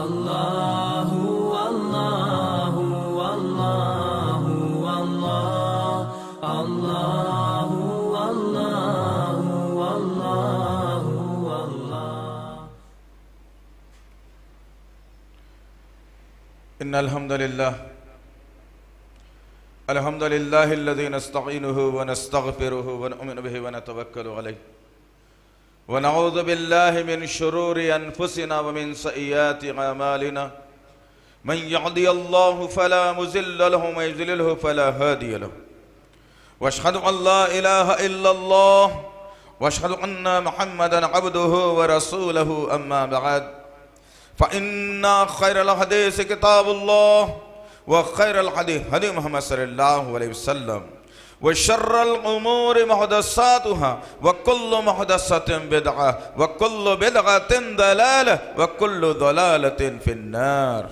अल्लाहु अल्लाहु अल्लाहु अल्लाह अल्लाहु अल्लाहु अल्लाहु अल्लाह। इन्नल हम्दुलिल्लाह अल्हम्दुलिल्लाहिल्लज़ी नस्तईनुहु व नस्तगफिरुहु व नु'मिनु बिहि व नतवक्कलु अलैहि व नऊज़ु बिल्लाहि मिन शुरूरि अनफुसिना व मिन सय्यिआति अमालिना मन यहदियल्लाहु फला मुज़िल्ल लहु व युज़लिलहु फला हादिय लहु व अशहदु अन ला इलाहा इल्लल्लाह व अशहदु अन्ना मुहम्मदन अब्दुहु व रसूलुहु अम्मा बअद फ़इन्ना खैरल हदीस किताबुल्लाह व खैरल हदीस हदीस मुहम्मद सल्लल्लाहु अलैहि वसल्लम व शर्रल उमूरि मुहदसातुहा व कुल्लु मुहदसतिन बिदअह व कुल्लु बिदअतिन दलालह व कुल्लु दलालतिन फिन्नार।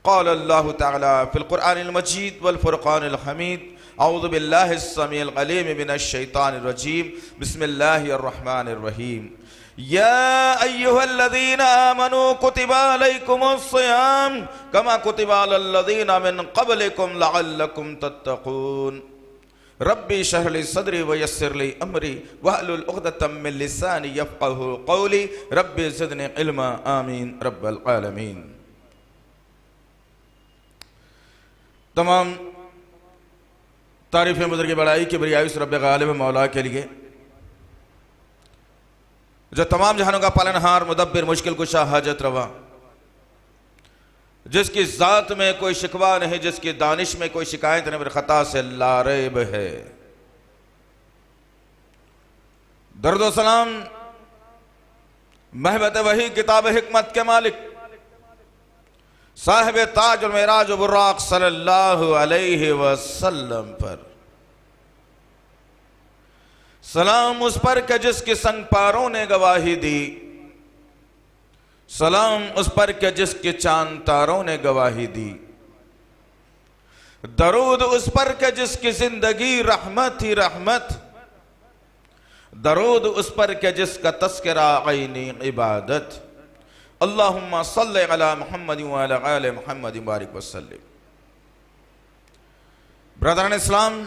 क़ाल अल्लाहु तआला फ़िल क़ुरआनिल मजीद वल फ़ुरक़ानिल हमीद अऊज़ु बिल्लाहिस समीइल अलीम मिनश शैतानिर रजीम बिस्मिल्लाहिर रहमानिर रहीम। या अय्युहल्लज़ीना आमनू कुतिबा अलैकुमुस्सियाम कमा कुतिबा अलल्लज़ीना मिन क़ब्लिकुम लअल्लकुम तत्तक़ून। रब्बी इश्रह ली सदरी व यस्सिर ली अमरी वहलुल उक़दतम मिन लिसानी यफ़क़हू क़ौली रब्बी ज़िदनी इल्मा आमीन रब्बल आलमीन। तमाम तारीफ़ें बुज़ुर्ग बड़ाई की बरियाई उस रब्ब गालिब मौला के लिए जो तमाम जहानों का पालनहार मुदब्बिर मुश्किल कुशा हाजत रवा, जिसकी ज़ात में कोई शिकवा नहीं, जिसकी दानिश में कोई शिकायत नहीं, खता से लारैब है। दर्द सलाम महबत वही किताब हिकमत के मालिक साहिब ताज और मेराज बुर्राक सल्लल्लाहु अलैहि वसल्लम पर सलाम उस पर के जिसके संग पारों ने गवाही दी, सलाम उस पर के जिसके चांद तारों ने गवाही दी, दरूद उस पर के जिसकी जिंदगी रहमत ही रहमत, दरूद उस पर के जिसका तस्करा ऐनी इबादत। अल्लाहुम्मा सल्लि अला मुहम्मद व अला आलि मुहम्मद बारिक वसल्लिम। ब्रदरान इस्लाम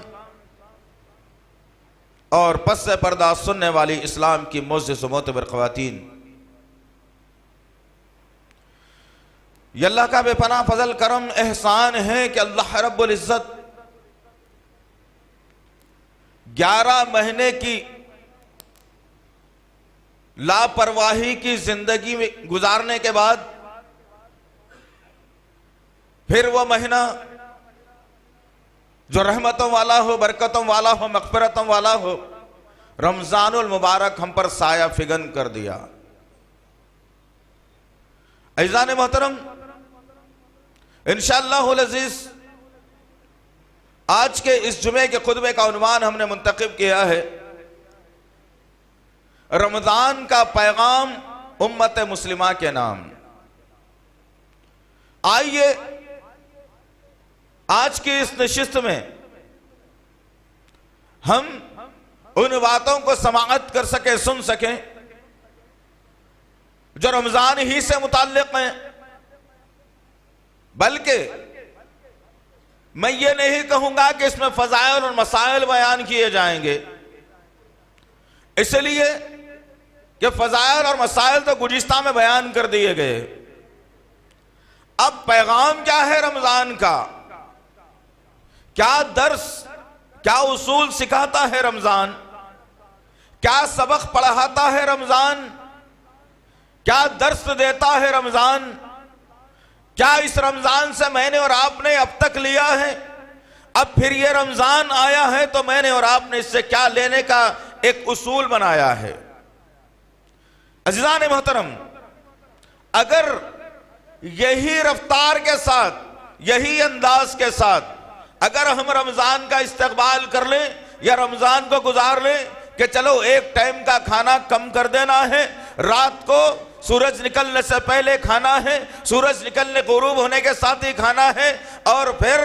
और पस से पर्दा सुनने वाली इस्लाम की मुअज़्ज़िज़ व मोतबर ख़वातीन, ये अल्लाह का बेपनाह फजल करम एहसान है कि अल्लाह रब्बुल इज़्ज़त 11 महीने की लापरवाही की जिंदगी में गुजारने के बाद फिर वो महीना जो रहमतों वाला हो, बरकतों वाला हो, मग़फ़िरतों वाला हो, रमज़ानुल मुबारक हम पर साया फिगन कर दिया। अज़ीज़ान मोहतरम, इंशाअल्लाहुल अज़ीज़ आज के इस जुमे के खुतबे का उन्वान हमने मुंतखब किया है रमज़ान का पैगाम उम्मत मुस्लिमा के नाम। आइए आज की इस नशिस्त में हम उन बातों को समाअत कर सके, सुन सकें जो रमजान ही से मुताल्लिक़ हैं। बल्कि मैं ये नहीं कहूंगा कि इसमें फ़ज़ाइल और मसाइल बयान किए जाएंगे, इसलिए कि फ़ज़ाइल और मसाइल तो गुज़िश्ता में बयान कर दिए गए। अब पैगाम क्या है रमजान का, क्या दर्स, क्या उसूल सिखाता है रमजान, क्या सबक पढ़ाता है रमजान, क्या दर्स देता है रमजान, क्या इस रमजान से मैंने और आपने अब तक लिया है, अब फिर ये रमजान आया है तो मैंने और आपने इससे क्या लेने का एक उसूल बनाया है। अज़ीज़ान मोहतरम, अगर यही रफ्तार के साथ, यही अंदाज के साथ अगर हम रमजान का इस्तकबाल कर लें या रमजान को गुजार लें कि चलो एक टाइम का खाना कम कर देना है, रात को सूरज निकलने से पहले खाना है, सूरज निकलने गुरूब होने के साथ ही खाना है और फिर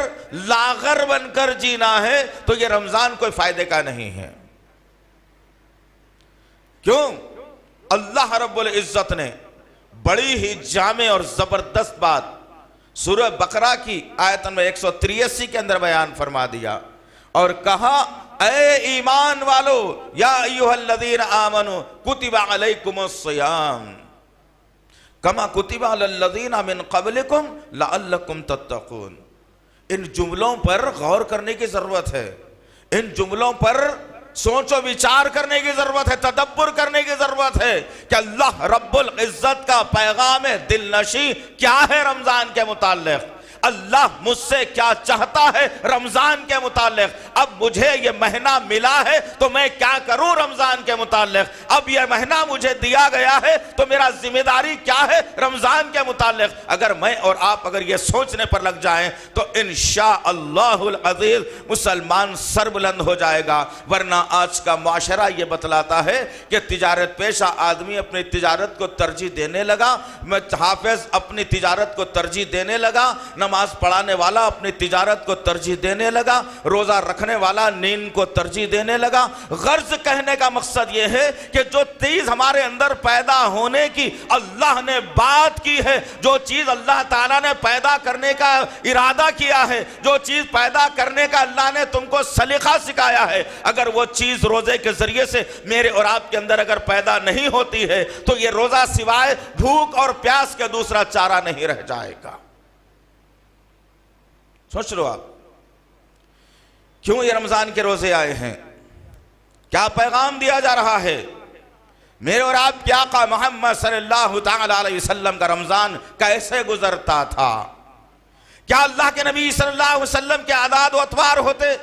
लागर बनकर जीना है, तो ये रमजान कोई फायदे का नहीं है। क्यों? अल्लाह रब्बुल इज्जत ने बड़ी ही जामे और जबरदस्त बात सूरह बकरा की आयत नंबर 183 के अंदर बयान फरमा दिया और कहा, ऐ ईमान वालो, या अय्युहल्लज़ीना आमनू कुतिबा अलैकुमुस्सियाम कमा कुतिबा अलल्लज़ीना मिन क़ब्लिकुम लअल्लकुम तत्तक़ून। इन जुमलों पर गौर करने की जरूरत है, इन जुमलों पर सोचो विचार करने की जरूरत है, तदब्बुर करने की जरूरत है कि अल्लाह रब्बुल इज्जत का पैगाम दिलनशी क्या है रमजान के मुताल्लिक, अल्लाह मुझसे क्या चाहता है रमजान के मुताल्लिक। अब मुझे ये महीना मिला है तो मैं क्या करूं रमजान के मुताल्लिक, अब ये महीना मुझे दिया गया है तो मेरा जिम्मेदारी क्या है रमजान के मुताल्लिक। अगर मैं और आप अगर ये सोचने पर लग जाएं तो इंशाअल्लाहुल अज़ीज़ मुसलमान सरबुलंद हो जाएगा। वरना आज का माशरा ये बतलाता है कि तिजारत पेशा आदमी अपनी तिजारत को तरजीह देने लगा, हाफिज अपनी तिजारत को तरजीह देने लगा, नमाज पढ़ाने वाला अपनी तिजारत को तरजीह देने लगा, रोजा रखने वाला नींद को तरजीह देने लगा। गर्ज कहने का मकसद यह है कि जो चीज हमारे अंदर पैदा होने की अल्लाह ने बात की है, जो चीज अल्लाह ताला ने पैदा करने का इरादा किया है, जो चीज पैदा करने का अल्लाह ने तुमको सलीका सिखाया है, अगर वो चीज रोजे के जरिए से मेरे और आपके अंदर अगर पैदा नहीं होती है तो ये रोजा सिवाय भूख और प्यास के दूसरा चारा नहीं रह जाएगा। सोच लो आप, क्यों ये रमजान के रोजे आए हैं, क्या पैगाम दिया जा रहा है। मेरे और आप क्या आका मोहम्मद सल्लल्लाहु तआला अलैहि वसल्लम का रमजान कैसे गुजरता था, क्या अल्लाह के नबी सल्लल्लाहु अलैहि वसल्लम के आदाद व अतवार होते,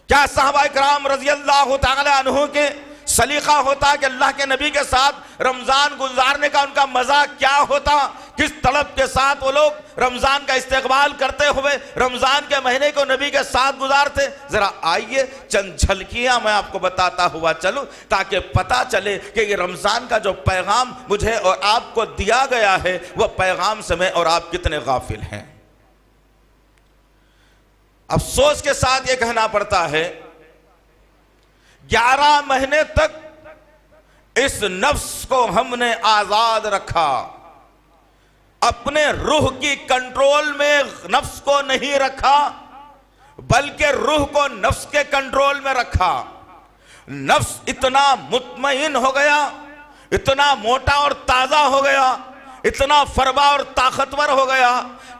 क्या सहाबा इकराम रज़ियल्लाहु तआला अन्हु के सलीका होता कि अल्लाह के नबी के साथ रमजान गुजारने का उनका मजा क्या होता, किस तलब के साथ वो लोग रमजान का इस्तेकबाल करते हुए रमजान के महीने को नबी के साथ गुजारते। जरा आइए चंद झलकियां मैं आपको बताता हुआ चलूं ताकि पता चले कि ये रमजान का जो पैगाम मुझे और आपको दिया गया है वह पैगाम से मैं और आप कितने गाफिल हैं। अफसोस के साथ ये कहना पड़ता है 11 महीने तक इस नफ्स को हमने आजाद रखा, अपने रूह की कंट्रोल में नफ्स को नहीं रखा बल्कि रूह को नफ्स के कंट्रोल में रखा। नफ्स इतना मुतमईन हो गया, इतना मोटा और ताजा हो गया, इतना फरबा और ताकतवर हो गया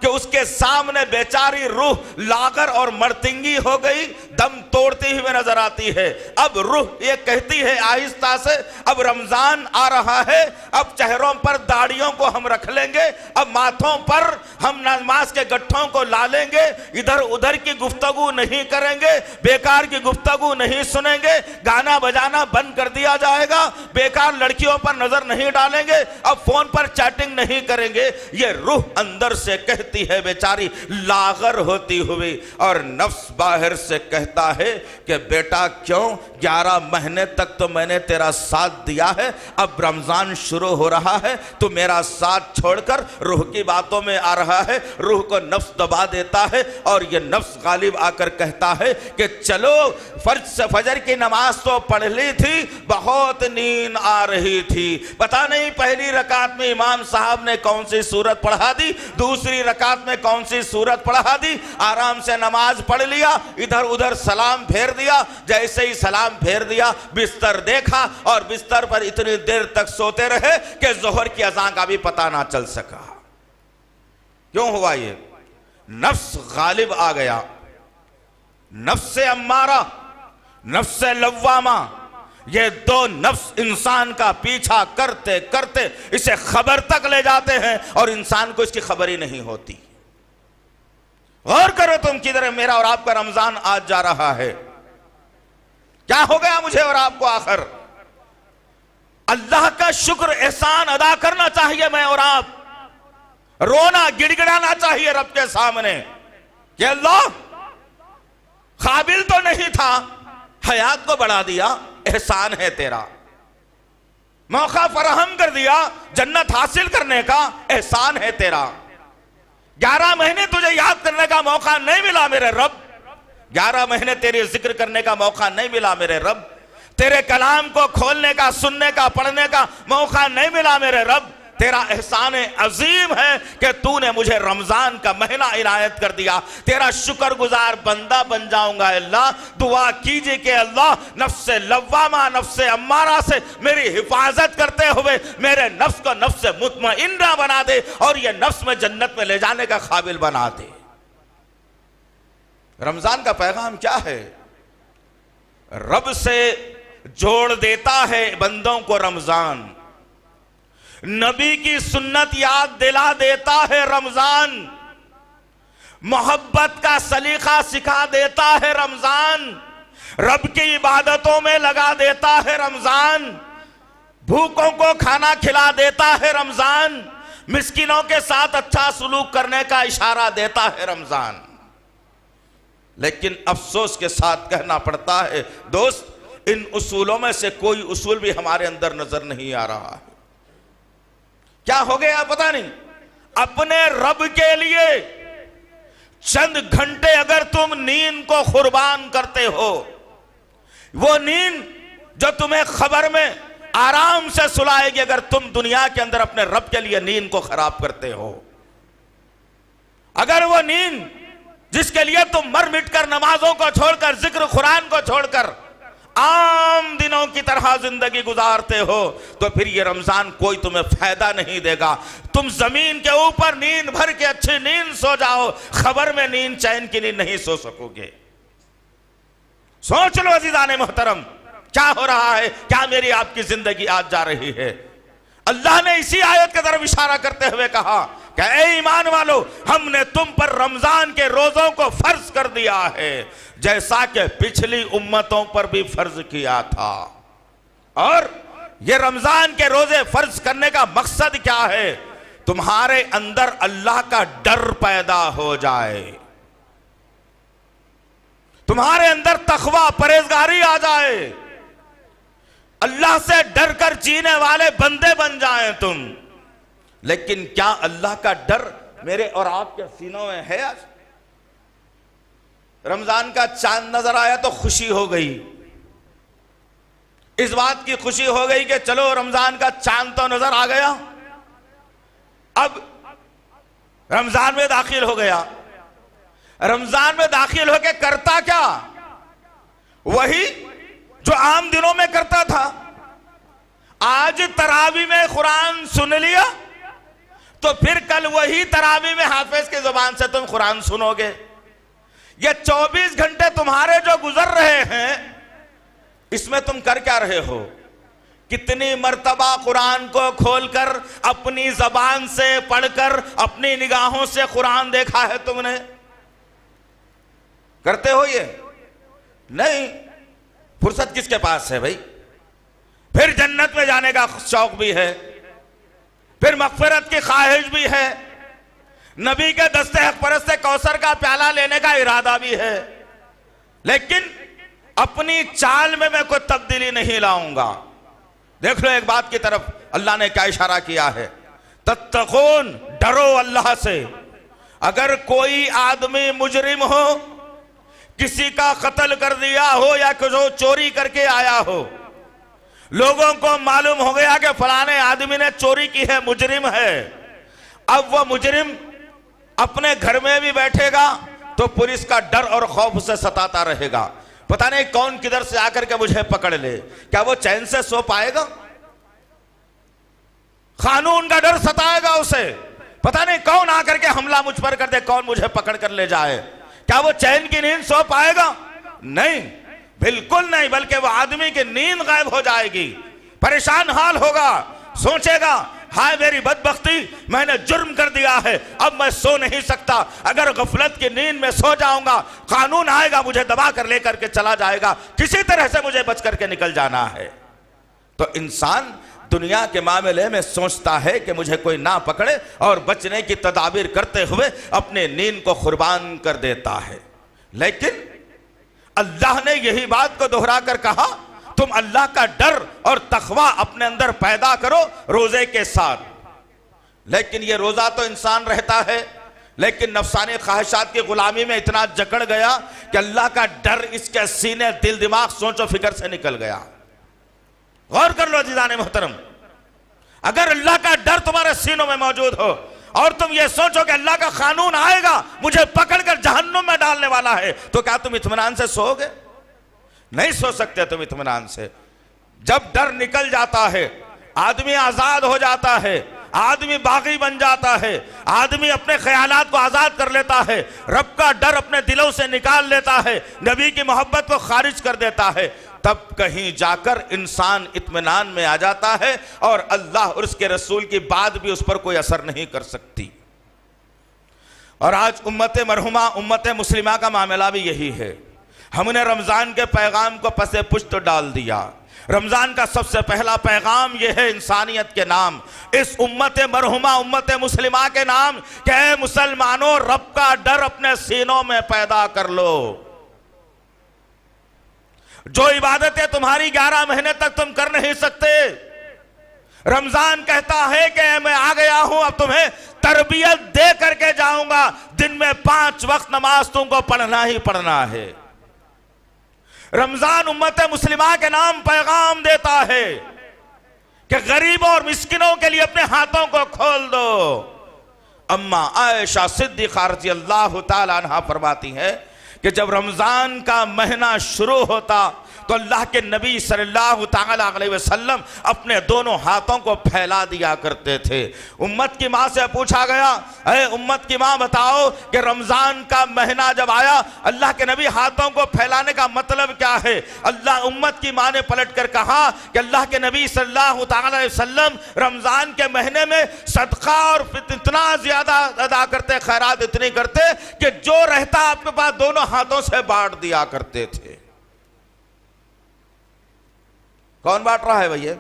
कि उसके सामने बेचारी रूह लागर और मरतिंगी हो गई, दम तोड़ती हुई नजर आती है। अब रूह ये कहती है आहिस्ता से, अब रमजान आ रहा है, अब चेहरों पर दाढ़ियों को हम रख लेंगे, अब माथों पर हम नमाज के गट्ठों को ला लेंगे, इधर उधर की गुफ्तगू नहीं करेंगे, बेकार की गुफ्तगू नहीं सुनेंगे, गाना बजाना बंद कर दिया जाएगा, बेकार लड़कियों पर नजर नहीं डालेंगे, अब फोन पर चैटिंग नहीं करेंगे। ये रूह अंदर से कहती है बेचारी लागर होती हुई, और नफ्स बाहर से कहता है कि बेटा क्यों 11 महीने तक तो मैंने तेरा साथ दिया है, अब रमजान शुरू हो रहा है तो मेरा साथ छोड़कर रूह की बातों में आ रहा है। रूह को नफ्स दबा देता है और ये नफ्स गालिब आकर कहता है कि चलो फजर की नमाज तो पढ़ ली थी, बहुत नींद आ रही थी, पता नहीं पहली रकात में इमाम साहब ने कौन सी सूरत पढ़ा दी, दूसरी रकात में कौन सी सूरत पढ़ा दी, आराम से नमाज पढ़ लिया, इधर उधर सलाम फेर दिया, जैसे ही सलाम फेर दिया बिस्तर देखा और बिस्तर पर इतनी देर तक सोते रहे कि जोहर की अज़ान का भी पता ना चल सका। क्यों हुआ ये? नफ्स गालिब आ गया, नफ्स अम्मारा, नफ्स लव्वामा, ये दो नफ्स इंसान का पीछा करते करते इसे खबर तक ले जाते हैं और इंसान को इसकी खबर ही नहीं होती। गौर करो तुम किधर मेरा और आपका रमजान आज जा रहा है, क्या हो गया मुझे और आपको आखिर? अल्लाह का शुक्र एहसान अदा करना चाहिए मैं और आप, रोना गिड़गिड़ाना चाहिए रब के सामने कि अल्लाह काबिल तो नहीं था, हयात को बढ़ा दिया, एहसान है तेरा, मौका फराहम कर दिया जन्नत हासिल करने का, एहसान है तेरा। 11 महीने तुझे याद करने का मौका नहीं मिला मेरे रब, 11 महीने तेरे जिक्र करने का मौका नहीं मिला मेरे रब, तेरे कलाम को खोलने का, सुनने का, पढ़ने का मौका नहीं मिला मेरे रब, तेरा एहसान अजीम है कि तूने मुझे रमजान का महीना इनायत कर दिया। तेरा शुक्रगुजार बंदा बन जाऊंगा। अल्लाह दुआ कीजिए कि अल्लाह नफ्से लव्वामा नफ्से अम्मारा से मेरी हिफाजत करते हुए मेरे नफ्स को नफ्से मुतमइन्ना बना दे और ये नफ्स में जन्नत में ले जाने का काबिल बना दे। रमजान का पैगाम क्या है? रब से जोड़ देता है बंदों को रमजान, नबी की सुन्नत याद दिला देता है रमजान, मोहब्बत का सलीका सिखा देता है रमजान, रब की इबादतों में लगा देता है रमजान, भूखों को खाना खिला देता है रमजान, मिस्किनों के साथ अच्छा सुलूक करने का इशारा देता है रमजान। लेकिन अफसोस के साथ कहना पड़ता है दोस्त, इन उसूलों में से कोई उसूल भी हमारे अंदर नजर नहीं आ रहा है। क्या हो गया पता नहीं। अपने रब के लिए चंद घंटे अगर तुम नींद को कुर्बान करते हो, वो नींद जो तुम्हें खबर में आराम से सुलाएगी, अगर तुम दुनिया के अंदर अपने रब के लिए नींद को खराब करते हो, अगर वो नींद जिसके लिए तुम मर मिट कर नमाजों को छोड़कर जिक्र कुरान को छोड़कर आम दिनों की तरह जिंदगी गुजारते हो, तो फिर ये रमजान कोई तुम्हें फायदा नहीं देगा। तुम जमीन के ऊपर नींद भर के अच्छी नींद सो जाओ, खबर में नींद चैन की नींद नहीं सो सकोगे। सोच लो अजीजाने मोहतरम, क्या हो रहा है, क्या मेरी आपकी जिंदगी आज जा रही है। अल्लाह ने इसी आयत की तरफ इशारा करते हुए कहा कि ऐ ईमान वालो, हमने तुम पर रमजान के रोजों को फर्ज कर दिया है जैसा कि पिछली उम्मतों पर भी फर्ज किया था। और ये रमजान के रोजे फर्ज करने का मकसद क्या है? तुम्हारे अंदर अल्लाह का डर पैदा हो जाए, तुम्हारे अंदर तकवा परहेजगारी आ जाए, अल्लाह से डर कर जीने वाले बंदे बन जाएं तुम। लेकिन क्या अल्लाह का डर मेरे और आपके सीनों में है? आज रमजान का चांद नजर आया तो खुशी हो गई, इस बात की खुशी हो गई कि चलो रमजान का चांद तो नजर आ गया, अब रमजान में दाखिल हो गया। रमजान में दाखिल होके करता क्या? वही जो आम दिनों में करता था। आज तरावी में कुरान सुन लिया तो फिर कल वही तरावी में हाफिज की जुबान से तुम कुरान सुनोगे। ये 24 घंटे तुम्हारे जो गुजर रहे हैं, इसमें तुम कर क्या रहे हो? कितनी मर्तबा कुरान को खोलकर अपनी जबान से पढ़कर अपनी निगाहों से कुरान देखा है तुमने? करते हो ये? नहीं। फुर्सत किसके पास है भाई? फिर जन्नत में जाने का शौक भी है, फिर मगफिरत की ख्वाहिश भी है, नबी के दस्ते हक परस्त से कौसर का प्याला लेने का इरादा भी है, लेकिन अपनी चाल में मैं कोई तब्दीली नहीं लाऊंगा। देख लो एक बात की तरफ अल्लाह ने क्या इशारा किया है, तत्तकून, डरो अल्लाह से। अगर कोई आदमी मुजरिम हो, किसी का कत्ल कर दिया हो या जो चोरी करके आया हो, लोगों को मालूम हो गया कि फलाने आदमी ने चोरी की है, मुजरिम है, अब वह मुजरिम अपने घर में भी बैठेगा तो पुलिस का डर और खौफ से सताता रहेगा, पता नहीं कौन किधर से आकर के मुझे पकड़ ले। क्या वो चैन से सो पाएगा? कानून का डर सताएगा उसे, पता नहीं कौन आकर के हमला मुझ पर कर दे, कौन मुझे पकड़ कर ले जाए। क्या वो चैन की नींद सो पाएगा? नहीं, बिल्कुल नहीं, बल्कि वो आदमी की नींद गायब हो जाएगी, परेशान हाल होगा, सोचेगा हाय मेरी बदबख्ती, मैंने जुर्म कर दिया है, अब मैं सो नहीं सकता, अगर गफलत की नींद में सो जाऊंगा कानून आएगा मुझे दबा कर लेकर के चला जाएगा, किसी तरह से मुझे बच करके निकल जाना है। तो इंसान दुनिया के मामले में सोचता है कि मुझे कोई ना पकड़े और बचने की तदाबीर करते हुए अपने नींद को कुर्बान कर देता है। लेकिन अल्लाह ने यही बात को दोहरा कर कहा, तुम अल्लाह का डर और तकवा अपने अंदर पैदा करो रोजे के साथ। लेकिन ये रोजा तो इंसान रहता है, लेकिन नफसानी ख्वाहिशात की गुलामी में इतना जकड़ गया कि अल्लाह का डर इसके सीने, दिल, दिमाग, सोचो फिक्र से निकल गया। गौर कर लो अजीजाने मोहतरम, अगर अल्लाह का डर तुम्हारे सीनों में मौजूद हो और तुम ये सोचो कि अल्लाह का कानून आएगा मुझे पकड़कर जहन्नुम में डालने वाला है, तो क्या तुम इत्मीनान से सोओगे? नहीं सो सकते तुम इत्मीनान से। जब डर निकल जाता है आदमी आजाद हो जाता है, आदमी बागी बन जाता है, आदमी अपने ख्यालात को आजाद कर लेता है, रब का डर अपने दिलों से निकाल लेता है, नबी की मोहब्बत को खारिज कर देता है, तब कहीं जाकर इंसान इत्मीनान में आ जाता है और अल्लाह और उसके रसूल की बात भी उस पर कोई असर नहीं कर सकती। और आज उम्मत मरहुमा उम्मत मुस्लिमा का मामला भी यही है। हमने रमजान के पैगाम को पसे पुश्त डाल दिया। रमजान का सबसे पहला पैगाम यह है इंसानियत के नाम, इस उम्मत मरहुमा उम्मत मुस्लिमा के नाम कि ऐ मुसलमानों, रब का डर अपने सीनों में पैदा कर लो। जो इबादतें तुम्हारी 11 महीने तक तुम कर नहीं सकते, रमजान कहता है कि मैं आ गया हूं, अब तुम्हें तरबियत दे करके जाऊंगा। दिन में 5 वक्त नमाज तुमको पढ़ना ही पढ़ना है। रमजान उम्मत मुस्लिमा के नाम पैगाम देता है कि गरीबों और मिस्किनों के लिए अपने हाथों को खोल दो। अम्मा आयशा सिद्दीक़ा रज़ी अल्लाह ताला अन्हा फरमाती है कि जब रमजान का महीना शुरू होता तो अल्लाह के नबी सल्लल्लाहु ताला अलैहि वसल्लम अपने दोनों हाथों को फैला दिया करते थे। उम्मत की माँ से पूछा गया, अरे उम्मत की माँ बताओ कि रमजान का महीना जब आया अल्लाह के नबी हाथों को फैलाने का मतलब क्या है? अल्लाह उम्मत की माँ ने पलट कर कहा कि अल्लाह के नबी सल्लल्लाहु ताला अलैहि वसल्लम रमजान के महीने में सदका और इतना ज्यादा अदा करते, खैरात इतनी करते कि जो रहता आपके पास दोनों हाथों से बांट दिया करते थे। कौन बांट रहा है भैया?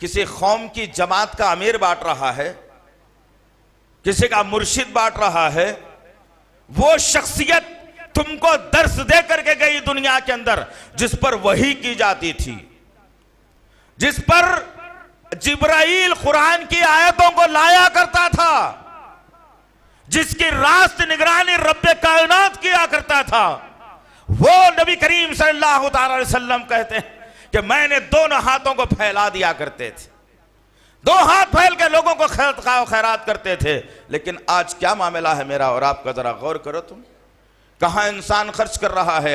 किसी कौम की जमात का अमीर बांट रहा है, किसी का मुर्शिद बांट रहा है। वो शख्सियत तुमको दर्स दे करके गई दुनिया के अंदर जिस पर वही की जाती थी, जिस पर जिब्राइल कुरान की आयतों को लाया करता था, जिसकी रास्त निगरानी रब्बे कायनात किया करता था, वो नबी करीम सल्लल्लाहु अलैहि वसल्लम कहते हैं कि मैंने दोनों हाथों को फैला दिया करते थे, 2 हाथ फैल के लोगों को खैरात करते थे। लेकिन आज क्या मामला है मेरा और आपका, जरा गौर करो तुम। कहां इंसान खर्च कर रहा है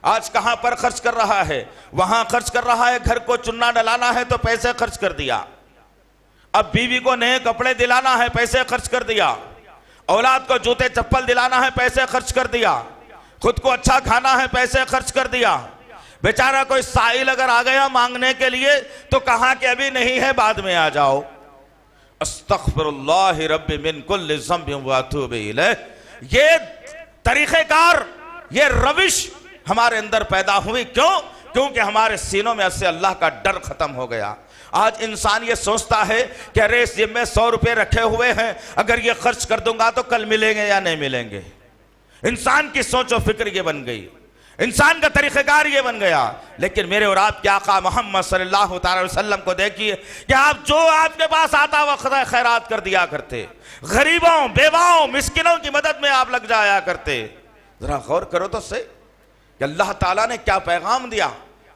आज कहां पर खर्च कर रहा है? वहां खर्च कर रहा है, घर को चुन्ना डलाना है तो पैसे खर्च कर दिया, अब बीवी को नए कपड़े दिलाना है पैसे खर्च कर दिया, औलाद को जूते चप्पल दिलाना है पैसे खर्च कर दिया, खुद को अच्छा खाना है पैसे खर्च कर दिया। बेचारा कोई साइल अगर आ गया मांगने के लिए तो कहा कि अभी नहीं है, बाद में आ जाओ। अस्तग़फिरुल्लाह रब्बी मिन कुल्लि ज़ंबिन व अतूबु इलैह। ये तरीक़ेकार, ये रविश हमारे अंदर पैदा हुई। क्यों? क्योंकि हमारे सीनों में से अल्लाह का डर खत्म हो गया। आज इंसान ये सोचता है कि अरे इस जेब में 100 रुपये रखे हुए हैं, अगर ये खर्च कर दूंगा तो कल मिलेंगे या नहीं मिलेंगे। इंसान की सोच और फिक्र ये बन गई, इंसान का तरीक़ेकार ये बन गया। लेकिन मेरे और आपके आका मोहम्मद सल्लल्लाहु अलैहि वसल्लम को देखिए कि आप जो आपके पास आता वह खुदा खैरात कर दिया करते, गरीबों बेवाओं मिस्किनों की मदद में आप लग जाया करते। जरा गौर करो तो सही कि अल्लाह ताला ने क्या पैगाम दिया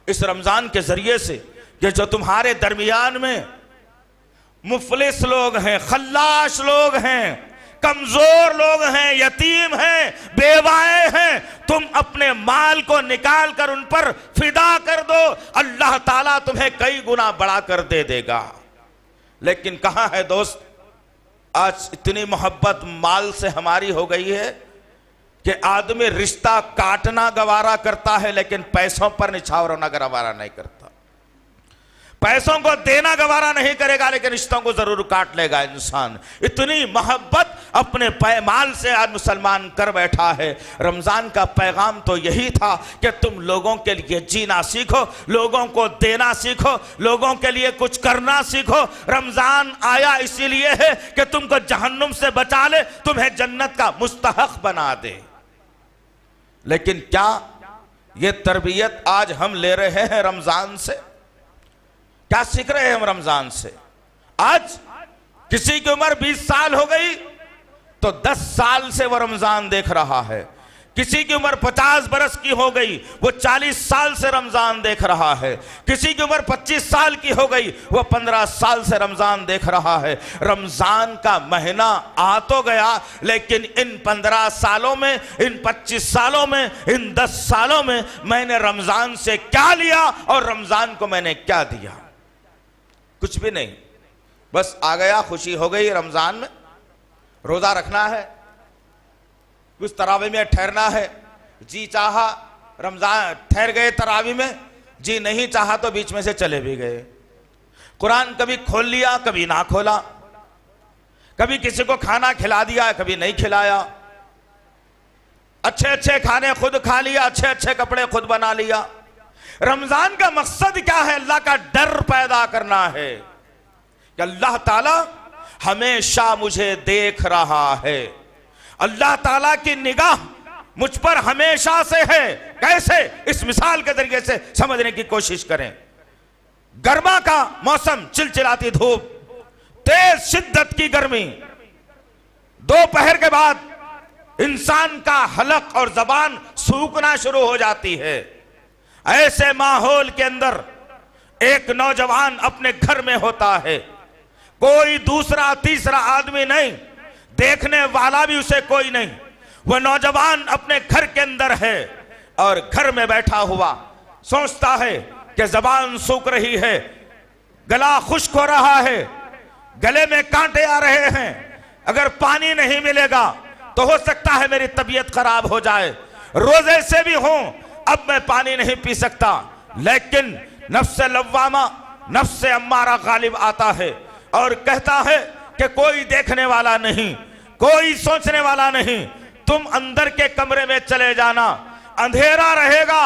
इस रमजान के जरिए से कि जो तुम्हारे दरमियान में मुफलिस लोग हैं, खल्लाश लोग हैं, कमजोर लोग हैं, यतीम हैं, बेवाएं हैं, तुम अपने माल को निकाल कर उन पर फिदा कर दो, अल्लाह ताला तुम्हें कई गुना बढ़ा कर दे देगा। लेकिन कहां है दोस्त, आज इतनी मोहब्बत माल से हमारी हो गई है कि आदमी रिश्ता काटना गवारा करता है लेकिन पैसों पर निछावर होना गवारा नहीं करता। पैसों को देना गवारा नहीं करेगा लेकिन रिश्तों को जरूर काट लेगा इंसान। इतनी मोहब्बत अपने माल से आज मुसलमान कर बैठा है। रमजान का पैगाम तो यही था कि तुम लोगों के लिए जीना सीखो, लोगों को देना सीखो, लोगों के लिए कुछ करना सीखो। रमजान आया इसीलिए है कि तुमको जहन्नुम से बचा ले, तुम्हें जन्नत का मुस्तहक बना दे। लेकिन क्या ये तरबियत आज हम ले रहे हैं रमजान से? क्या सीख रहे हैं हम रमजान से? आज किसी की उम्र 20 साल हो गई तो 10 साल से वह रमजान देख रहा है, किसी की उम्र 50 बरस की हो गई, वो 40 साल से रमजान देख रहा है। किसी की उम्र 25 साल की हो गई, वो 15 साल से रमजान देख रहा है। रमजान का महीना आ तो गया, लेकिन इन 15 सालों में, इन 25 सालों में, इन 10 सालों में मैंने रमजान से क्या लिया और रमजान को मैंने क्या दिया? कुछ भी नहीं। बस आ गया, खुशी हो गई रमजान में, रोजा रखना है, कुछ तरावी में ठहरना है, जी चाहा रमजान ठहर गए तरावी में, जी नहीं चाहा तो बीच में से चले भी गए। कुरान कभी खोल लिया, कभी ना खोला, कभी किसी को खाना खिला दिया, कभी नहीं खिलाया, अच्छे अच्छे खाने खुद खा लिया, अच्छे अच्छे कपड़े खुद बना लिया। रमजान का मकसद क्या है? अल्लाह का डर पैदा करना है कि अल्लाह ताला हमेशा मुझे देख रहा है, अल्लाह ताला की निगाह मुझ पर हमेशा से है। कैसे? इस मिसाल के तरीके से समझने की कोशिश करें। गर्मा का मौसम, चिलचिलाती धूप, तेज शिद्दत की गर्मी, दोपहर के बाद इंसान का हलक और जबान सूखना शुरू हो जाती है। ऐसे माहौल के अंदर एक नौजवान अपने घर में होता है, कोई दूसरा तीसरा आदमी नहीं, देखने वाला भी उसे कोई नहीं। वह नौजवान अपने घर के अंदर है और घर में बैठा हुआ सोचता है कि जबान सूख रही है, गला खुश्क हो रहा है, गले में कांटे आ रहे हैं, अगर पानी नहीं मिलेगा तो हो सकता है मेरी तबीयत खराब हो जाए, रोजे से भी हूं, अब मैं पानी नहीं पी सकता। लेकिन नफ्स लव्वामा, नफ्स अम्मारा गालिब आता है और कहता है कि कोई देखने वाला नहीं, कोई सोचने वाला नहीं, तुम अंदर के कमरे में चले जाना, अंधेरा रहेगा,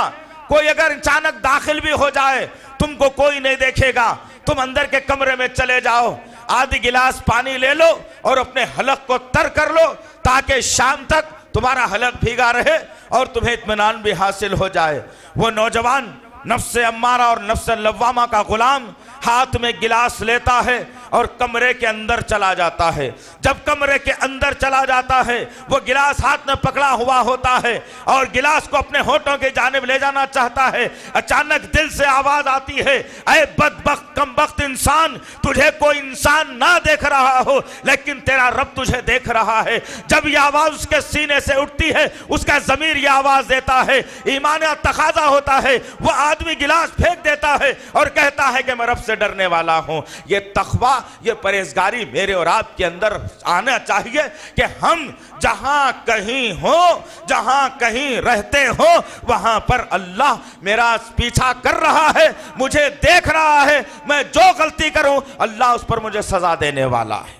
कोई अगर अचानक दाखिल भी हो जाए तुमको कोई नहीं देखेगा, तुम अंदर के कमरे में चले जाओ, आधी गिलास पानी ले लो और अपने हलक को तर कर लो ताकि शाम तक तुम्हारा हलक भीगा रहे और तुम्हें इत्मीनान भी हासिल हो जाए। वो नौजवान नफ्स अम्मारा और नफ्स लव्वामा का गुलाम हाथ में गिलास लेता है और कमरे के अंदर चला जाता है। जब कमरे के अंदर चला जाता है, वो गिलास हाथ में पकड़ा हुआ होता है और गिलास को अपने होठों के जानिब ले जाना चाहता है। अचानक दिल से आवाज आती है, ऐ बदबख्त कमबख्त इंसान, तुझे कोई इंसान ना देख रहा हो लेकिन तेरा रब तुझे देख रहा है। जब यह आवाज उसके सीने से उठती है, उसका ज़मीर यह आवाज देता है, ईमान तकाजा होता है, वह आदमी गिलास फेंक देता है और कहता है कि मैं रब से डरने वाला हूं। ये तकवा, ये परहेजगारी मेरे और आपके अंदर आना चाहिए कि हम जहां कहीं हो, जहां कहीं रहते हो, वहां पर अल्लाह मेरा पीछा कर रहा है, मुझे देख रहा है, मैं जो गलती करूं अल्लाह उस पर मुझे सजा देने वाला है।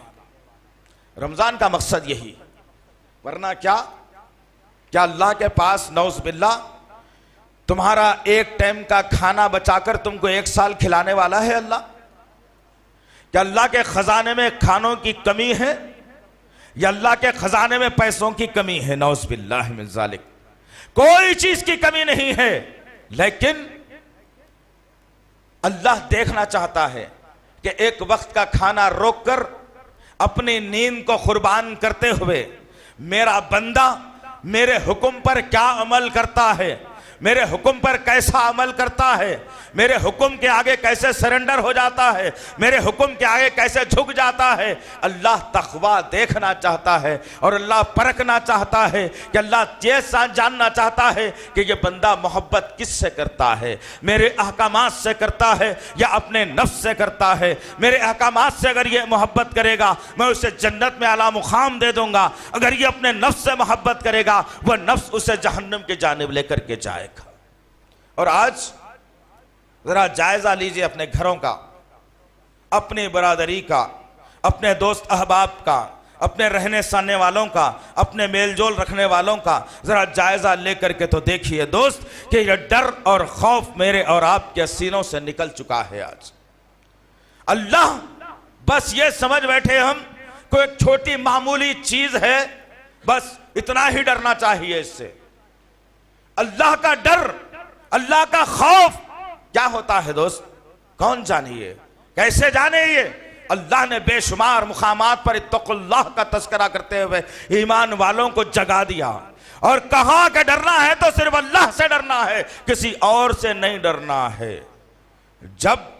रमजान का मकसद यही, वरना क्या अल्लाह के पास नौज बिल्ला तुम्हारा एक टाइम का खाना बचाकर तुमको 1 साल खिलाने वाला है अल्लाह? क्या अल्लाह के खजाने में खानों की कमी है या अल्लाह के खजाने में पैसों की कमी है? नौज बिल्लाह मिन ज़ालिक, कोई चीज की कमी नहीं है, लेकिन अल्लाह देखना चाहता है कि एक वक्त का खाना रोककर अपनी नींद को कुर्बान करते हुए मेरा बंदा मेरे हुक्म पर क्या अमल करता है, मेरे हुक्म पर कैसा अमल करता है, मेरे हुक्म के आगे कैसे सरेंडर हो जाता है, मेरे हुक्म के आगे कैसे झुक जाता है। अल्लाह तक़वा देखना चाहता है और अल्लाह परखना चाहता है कि अल्लाह ये जानना चाहता है कि ये बंदा मोहब्बत किससे करता है, मेरे अहकामात से करता है या अपने नफ्स से करता है। मेरे अहकामात से अगर ये मोहब्बत करेगा मैं उसे जन्नत में आला मुकाम दे दूंगा, अगर ये अपने नफ्स से मोहब्बत करेगा वह नफ्स उसे जहन्नम की जानिब लेकर के जाएगा। और आज जरा जायजा लीजिए अपने घरों का, अपनी बरादरी का, अपने दोस्त अहबाब का, अपने रहने सहने वालों का, अपने मेलजोल रखने वालों का जरा जायजा लेकर के तो देखिए दोस्त कि यह डर और खौफ मेरे और आपके सीनों से निकल चुका है। आज अल्लाह बस ये समझ बैठे हम कोई एक छोटी मामूली चीज है, बस इतना ही डरना चाहिए इससे। अल्लाह का डर, अल्लाह का खौफ क्या होता है दोस्त? कौन जानिए, कैसे जाने? ये अल्लाह ने बेशुमार मुकामात पर इत्तक़ुल्लाह का तज़किरा करते हुए ईमान वालों को जगा दिया और कहा कि डरना है तो सिर्फ अल्लाह से डरना है, किसी और से नहीं डरना है। जब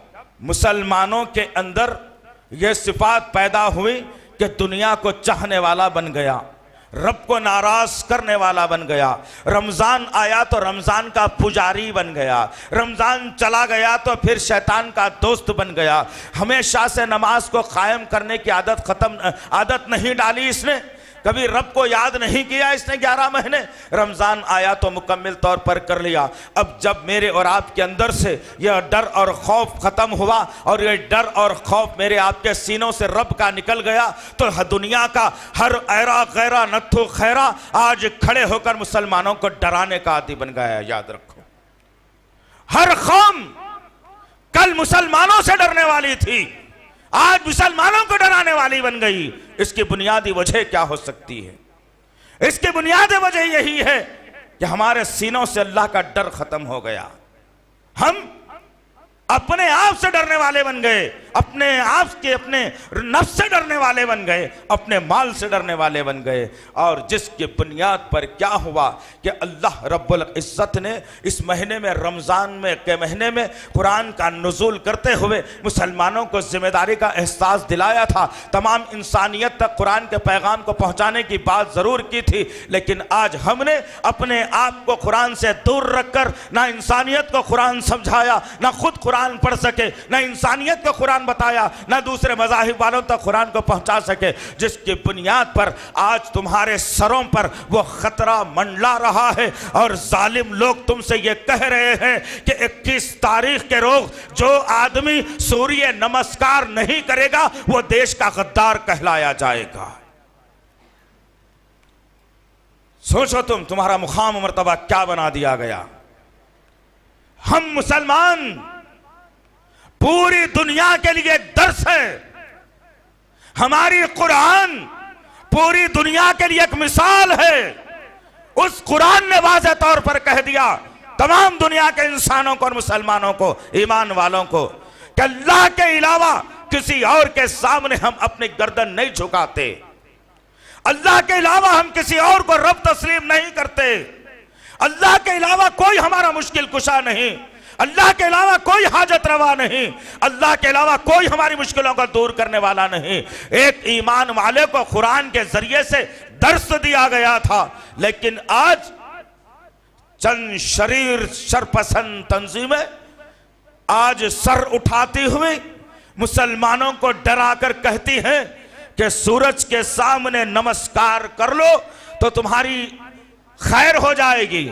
मुसलमानों के अंदर यह सिफात पैदा हुई कि दुनिया को चाहने वाला बन गया, रब को नाराज करने वाला बन गया, रमजान आया तो रमजान का पुजारी बन गया, रमजान चला गया तो फिर शैतान का दोस्त बन गया, हमेशा से नमाज को कायम करने की आदत नहीं डाली इसने, कभी रब को याद नहीं किया इसने 11 महीने, रमजान आया तो मुकम्मल तौर पर कर लिया। अब जब मेरे और आपके अंदर से यह डर और खौफ खत्म हुआ और यह डर और खौफ मेरे आपके सीनों से रब का निकल गया, तो दुनिया का हर ऐरा गैरा नत्थु खैरा आज खड़े होकर मुसलमानों को डराने का आदी बन गया। याद रखो, हर कौम कल मुसलमानों से डरने वाली थी, आज मुसलमानों को डराने वाली बन गई। इसकी बुनियादी वजह क्या हो सकती है? इसकी बुनियादी वजह यही है कि हमारे सीनों से अल्लाह का डर खत्म हो गया। हम अपने आप से डरने वाले बन गए, अपने आप के अपने नफ्स से डरने वाले बन गए, अपने माल से डरने वाले बन गए। और जिसकी बुनियाद पर क्या हुआ कि अल्लाह रब्बुल इज्जत ने इस महीने में, रमज़ान के महीने में कुरान का नुज़ूल करते हुए मुसलमानों को जिम्मेदारी का एहसास दिलाया था। तमाम इंसानियत तक कुरान के पैगाम को पहुँचाने की बात ज़रूर की थी, लेकिन आज हमने अपने आप को कुरान से दूर रखकर ना इंसानियत को कुरान समझाया, ना खुद कुरान पढ़ सके, ना इंसानियत को कुरान बताया, ना दूसरे मज़ाहिब वालों तक कुरान को पहुंचा सके, जिसकी बुनियाद पर आज तुम्हारे सरों पर वो खतरा मंडला रहा है। और जालिम लोग तुमसे ये कह रहे हैं कि 21 तारीख के रोज जो आदमी सूर्य नमस्कार नहीं करेगा वो देश का गद्दार कहलाया जाएगा। सोचो तुम्हारा मुकाम मर्तबा क्या बना दिया गया। हम मुसलमान पूरी दुनिया के लिए दर्स है, हमारी कुरान पूरी दुनिया के लिए एक मिसाल है। उस कुरान ने वाज़ेह तौर पर कह दिया तमाम दुनिया के इंसानों को और मुसलमानों को, ईमान वालों को, कि अल्लाह के अलावा किसी और के सामने हम अपनी गर्दन नहीं झुकाते, अल्लाह के अलावा हम किसी और को रब तस्लीम नहीं करते, अल्लाह के अलावा कोई हमारा मुश्किल कुशा नहीं, अल्लाह के अलावा कोई हाजत रवा नहीं, अल्लाह के अलावा कोई हमारी मुश्किलों को दूर करने वाला नहीं। एक ईमान वाले को कुरान के जरिए से दर्स दिया गया था, लेकिन आज चंद शरीर शरपसंद तंजीमें आज सर उठाती हुई मुसलमानों को डराकर कहती हैं कि सूरज के सामने नमस्कार कर लो तो तुम्हारी खैर हो जाएगी,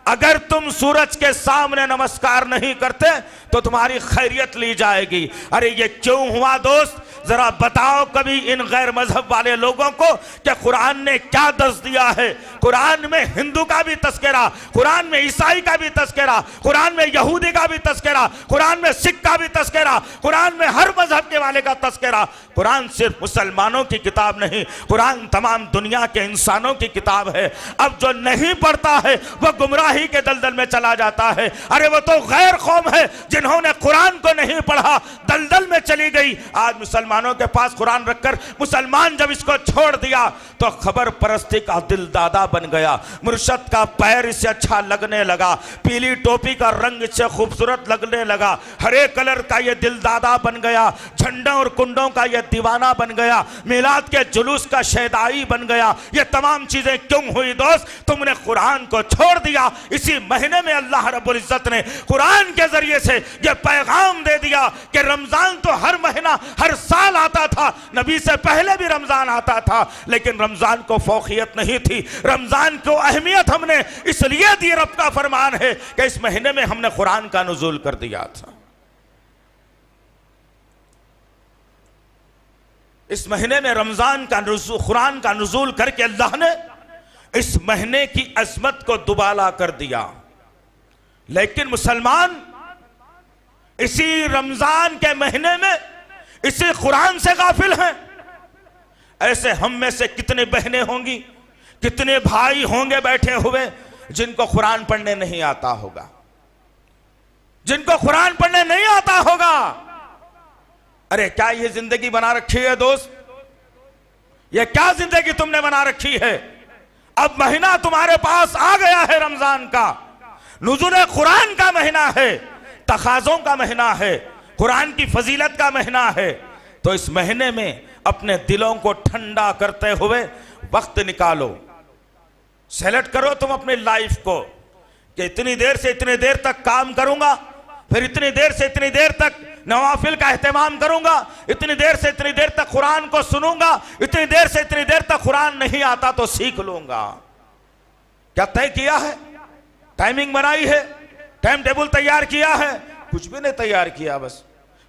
अगर तुम सूरज के सामने नमस्कार नहीं करते तो तुम्हारी खैरियत ली जाएगी। अरे ये क्यों हुआ दोस्त, जरा बताओ कभी इन गैर मजहब वाले लोगों को कि कुरान ने क्या दर्ज दिया है। कुरान में हिंदू का भी तस्करा, कुरान में ईसाई का भी तस्करा, कुरान में यहूदी का भी तस्करा, कुरान में सिख का भी तस्करा, कुरान में हर मजहब के वाले का तस्करा। कुरान सिर्फ मुसलमानों की किताब नहीं, कुरान तमाम दुनिया के इंसानों की किताब है। अब जो नहीं पढ़ता है वह गुमराही के दलदल में चला जाता है। अरे वो तो गैर कौम है जिन्होंने कुरान को नहीं पढ़ा, दलदल में चली गई। आज मुसलमानों के पास कुरान रखकर मुसलमान जब इसको छोड़ दिया तो खबर परस्ती का दिल दादा बन गया, मुर्शद का पैर इससे अच्छा लगने लगा, पीली टोपी का रंग इससे खूबसूरत लगने लगा, हरे कलर का ये दिल दादा बन गया, झंडों और कुंडों का ये दीवाना बन गया, मिलाद के जुलूस का शैदाई बन गया। ये तमाम चीजें क्यों हुई दोस्त? तुमने कुरान को छोड़ दिया। इसी महीने में अल्लाह रब्बुल इज्जत ने कुरान के जरिए से ये पैगाम दे दिया कि रमजान तो हर महीना हर साल आता था, नबी से पहले भी रमजान आता था, लेकिन रमजान को फौकियत नहीं थी। रमजान को अहमियत हमने इसलिए दी, रब का फरमान है कि इस महीने में हमने कुरान का नुज़ूल कर दिया था। इस महीने में रमजान का कुरान का नुज़ूल करके अल्लाह ने इस महीने की अजमत को दुबाला कर दिया। लेकिन मुसलमान इसी रमजान के महीने में इसी कुरान से गाफिल हैं। ऐसे हम में से कितने बहनें होंगी, कितने भाई होंगे बैठे हुए जिनको कुरान पढ़ने नहीं आता होगा, जिनको कुरान पढ़ने नहीं आता होगा। अरे क्या ये जिंदगी बना रखी है दोस्त? ये क्या जिंदगी तुमने बना रखी है? अब महीना तुम्हारे पास आ गया है रमजान का, नुज़ुल कुरान का महीना है, तकाज़ों का महीना है, कुरान की फजीलत का महीना है। तो इस महीने में अपने दिलों को ठंडा करते हुए वक्त निकालो, सेलेक्ट करो तुम अपनी लाइफ को कि इतनी देर से इतनी देर तक काम करूंगा, फिर इतनी देर से इतनी देर तक नवाफिल का एहतमाम करूंगा, इतनी देर से इतनी देर तक कुरान को सुनूंगा, इतनी देर से इतनी देर तक कुरान नहीं आता तो सीख लूंगा। क्या तय किया है? टाइमिंग बनाई है, टाइम टेबल तैयार किया है? कुछ भी नहीं तैयार किया, बस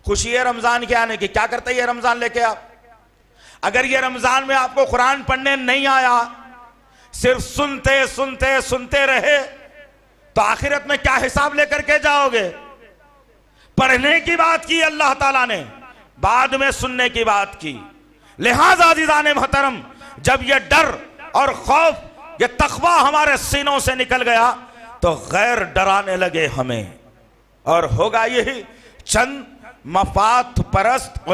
खुशी है रमजान के आने की। क्या करते हैं ये रमजान लेके आप? अगर ये रमजान में आपको कुरान पढ़ने नहीं आया, सिर्फ सुनते सुनते सुनते रहे, तो आखिरत में क्या हिसाब लेकर के जाओगे? पढ़ने की बात की अल्लाह ताला ने, बाद में सुनने की बात की। लिहाजा अज़ीज़ान मोहतरम, जब ये डर और खौफ, ये तक़वा हमारे सीनों से निकल गया तो गैर डराने लगे हमें। और होगा यही, चंद मफात परस्त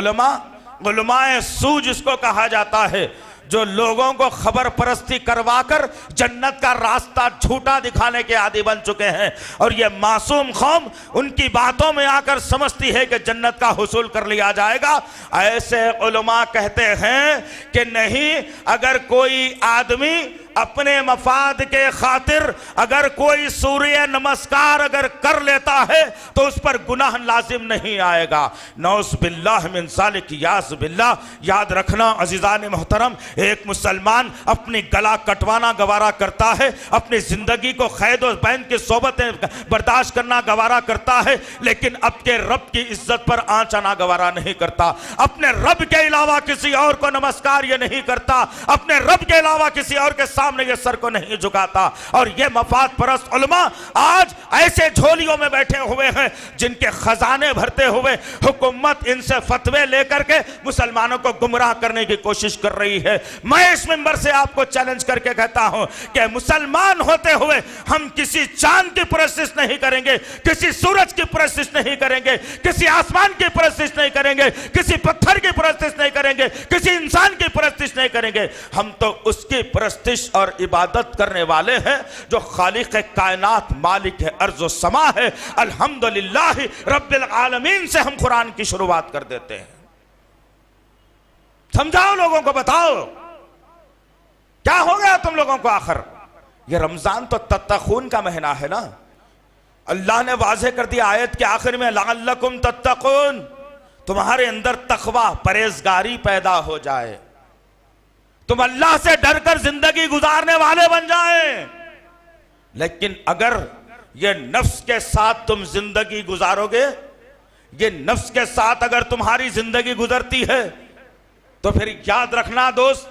उलमाए सू जिसको कहा जाता है, जो लोगों को खबर परस्ती करवाकर जन्नत का रास्ता झूठा दिखाने के आदी बन चुके हैं। और ये मासूम कौम उनकी बातों में आकर समझती है कि जन्नत का हुसूल कर लिया जाएगा। ऐसे उलमा कहते हैं कि नहीं, अगर कोई आदमी अपने मफाद के खातिर अगर कोई सूर्य नमस्कार अगर कर लेता है तो उस पर गुनाह लाजिम नहीं आएगा। नौज़ बिल्लाह मिन ज़ालिक, याज़ बिल्लाह। याद रखना अज़ीज़ान मोहतरम, एक मुसलमान अपनी गला कटवाना गवारा करता है, अपनी जिंदगी को क़ैद और बैन की सोबतें बर्दाश्त करना गवारा करता है, लेकिन अपने रब की इज्जत पर आँच आना गवारा नहीं करता। अपने रब के अलावा किसी और को नमस्कार ये नहीं करता, अपने रब के अलावा किसी और के सामने ये सर को नहीं झुकाता। और ये मफाद परस्त उलमा आज ऐसे झोलियों में बैठे हुए हैं जिनके खजाने भरते हुए हुकूमत इनसे फतवे लेकर के मुसलमानों को गुमराह करने की कोशिश कर रही है। मैं इस मिंबर से आपको चैलेंज करके कहता हूं कि मुसलमान होते हुए हम किसी चांद की परस्तिश नहीं करेंगे, किसी सूरज की परस्तिश नहीं करेंगे, किसी आसमान की परस्तिश नहीं करेंगे, किसी पत्थर की परस्तिश नहीं करेंगे, किसी इंसान की परस्तिश नहीं करेंगे। हम तो उसकी परस्तिश और इबादत करने वाले हैं जो खालिक कायनात, मालिक है अर्ज़ व समा है। अल्हम्दुलिल्लाह रब्बिल आलमीन से हम कुरान की शुरुआत कर देते हैं। समझाओ लोगों को, बताओ क्या हो गया तुम लोगों को? आखिर ये रमजान तो तत्तकून का महीना है ना। अल्लाह ने वाज़ेह कर दिया आयत के आखिर में, लअल्लकुम तत्तकून, तुम्हारे अंदर तकवा परहेजगारी पैदा हो जाए, तुम अल्लाह से डरकर जिंदगी गुजारने वाले बन जाएं। लेकिन अगर ये नफ्स के साथ तुम जिंदगी गुजारोगे, ये नफ्स के साथ अगर तुम्हारी जिंदगी गुजरती है, तो फिर याद रखना दोस्त,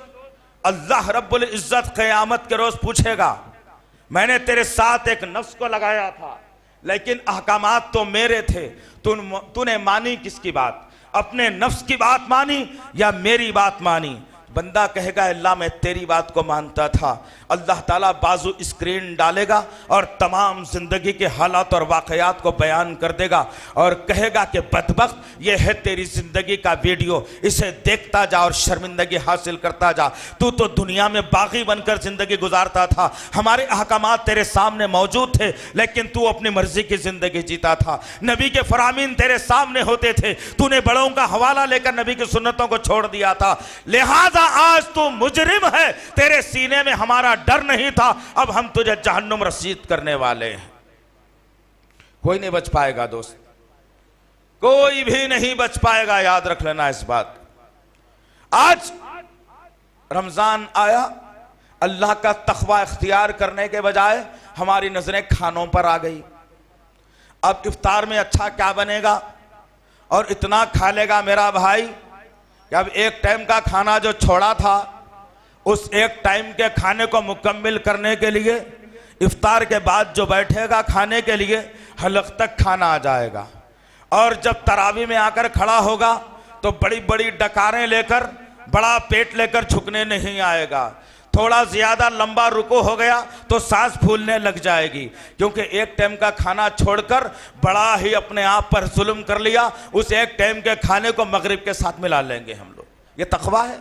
अल्लाह रब्बुल इज्जत क़यामत के रोज पूछेगा, मैंने तेरे साथ एक नफ्स को लगाया था, लेकिन अहकामात तो मेरे थे, तूने मानी किसकी बात? अपने नफ्स की बात मानी या मेरी बात मानी? बंदा कहेगा अल्लाह मैं तेरी बात को मानता था। अल्लाह ताला बाजू स्क्रीन डालेगा और तमाम जिंदगी के हालात और वाकयात को बयान कर देगा और कहेगा कि बदबख्त ये है तेरी जिंदगी का वीडियो, इसे देखता जा और शर्मिंदगी हासिल करता जा। तू तो दुनिया में बागी बनकर जिंदगी गुजारता था, हमारे अहकामात तेरे सामने मौजूद थे, लेकिन तू अपनी मर्जी की जिंदगी जीता था। नबी के फरामीन तेरे सामने होते थे, तूने बड़ों का हवाला लेकर नबी की सुन्नतों को छोड़ दिया था। लिहाजा आज तू मुजरिम है, तेरे सीने में हमारा डर नहीं था, अब हम तुझे जहन्नुम रसीद करने वाले हैं। कोई नहीं बच पाएगा दोस्त, कोई भी नहीं बच पाएगा, याद रख लेना इस बात। आज रमजान आया, अल्लाह का तक़वा इख्तियार करने के बजाय हमारी नजरें खानों पर आ गई। अब इफ्तार में अच्छा क्या बनेगा और इतना खा लेगा मेरा भाई। अब एक टाइम का खाना जो छोड़ा था, उस एक टाइम के खाने को मुकम्मिल करने के लिए इफ्तार के बाद जो बैठेगा खाने के लिए, हलक तक खाना आ जाएगा। और जब तरावी में आकर खड़ा होगा तो बड़ी बड़ी डकारें लेकर, बड़ा पेट लेकर झुकने नहीं आएगा। थोड़ा ज्यादा लंबा रुको हो गया तो सांस फूलने लग जाएगी, क्योंकि एक टाइम का खाना छोड़कर बड़ा ही अपने आप पर जुल्म कर लिया। उस एक टाइम के खाने को मगरिब के साथ मिला लेंगे हम लोग। ये तक़वा है?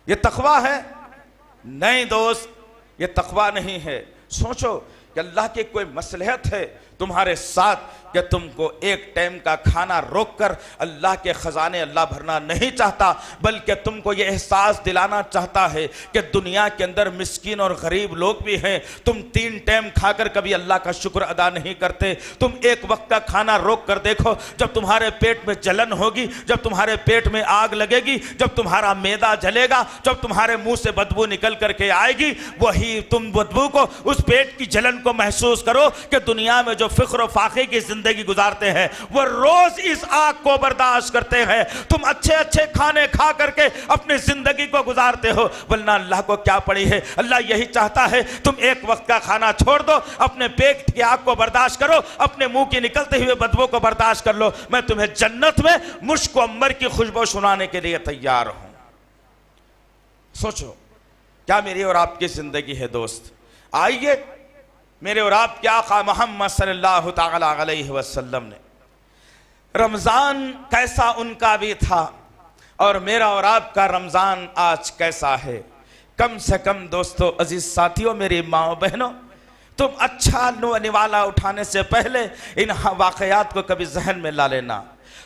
ये तक़वा है? नहीं दोस्त, ये तकवा नहीं है। सोचो कि अल्लाह की कोई मसलहत है तुम्हारे साथ कि तुमको एक टाइम का खाना रोककर अल्लाह के ख़जाने अल्लाह भरना नहीं चाहता, बल्कि तुमको ये एहसास दिलाना चाहता है कि दुनिया के अंदर मिस्कीन और गरीब लोग भी हैं। तुम 3 टाइम खाकर कभी अल्लाह का शुक्र अदा नहीं करते। तुम एक वक्त का खाना रोक कर देखो, जब तुम्हारे पेट में जलन होगी, जब तुम्हारे पेट में आग लगेगी, जब तुम्हारा मैदा जलेगा, जब तुम्हारे मुंह से बदबू निकल करके आएगी, वही तुम बदबू को, उस पेट की जलन को महसूस करो कि दुनिया में जो फिक्र और फाके की जिंदगी गुजारते हैं वो रोज इस आग को बर्दाश्त करते हैं। तुम अच्छे अच्छे खाने खा करके अपनी जिंदगी को गुजारते हो, वरना अल्लाह को क्या पड़ी है। अल्लाह यही चाहता है तुम एक वक्त का खाना छोड़ दो, अपने पेट की आग को बर्दाश्त करो, अपने मुंह की निकलते हुए बदबू को बर्दाश्त कर लो। मैं तुम्हें जन्नत में मुश्क अंबर की खुशबू सुनाने के लिए तैयार हूं। सोचो क्या मेरी और आपकी जिंदगी है दोस्त। आइए मेरे और आपके आका मोहम्मद सल्लल्लाहु तआला अलैहि वसल्लम ने रमज़ान कैसा उनका भी था और मेरा और आपका रमज़ान आज कैसा है। कम से कम दोस्तों, अजीज साथियों, मेरी माओ बहनों, तुम अच्छा निवाला उठाने से पहले इन वाक़यात को कभी जहन में ला लेना।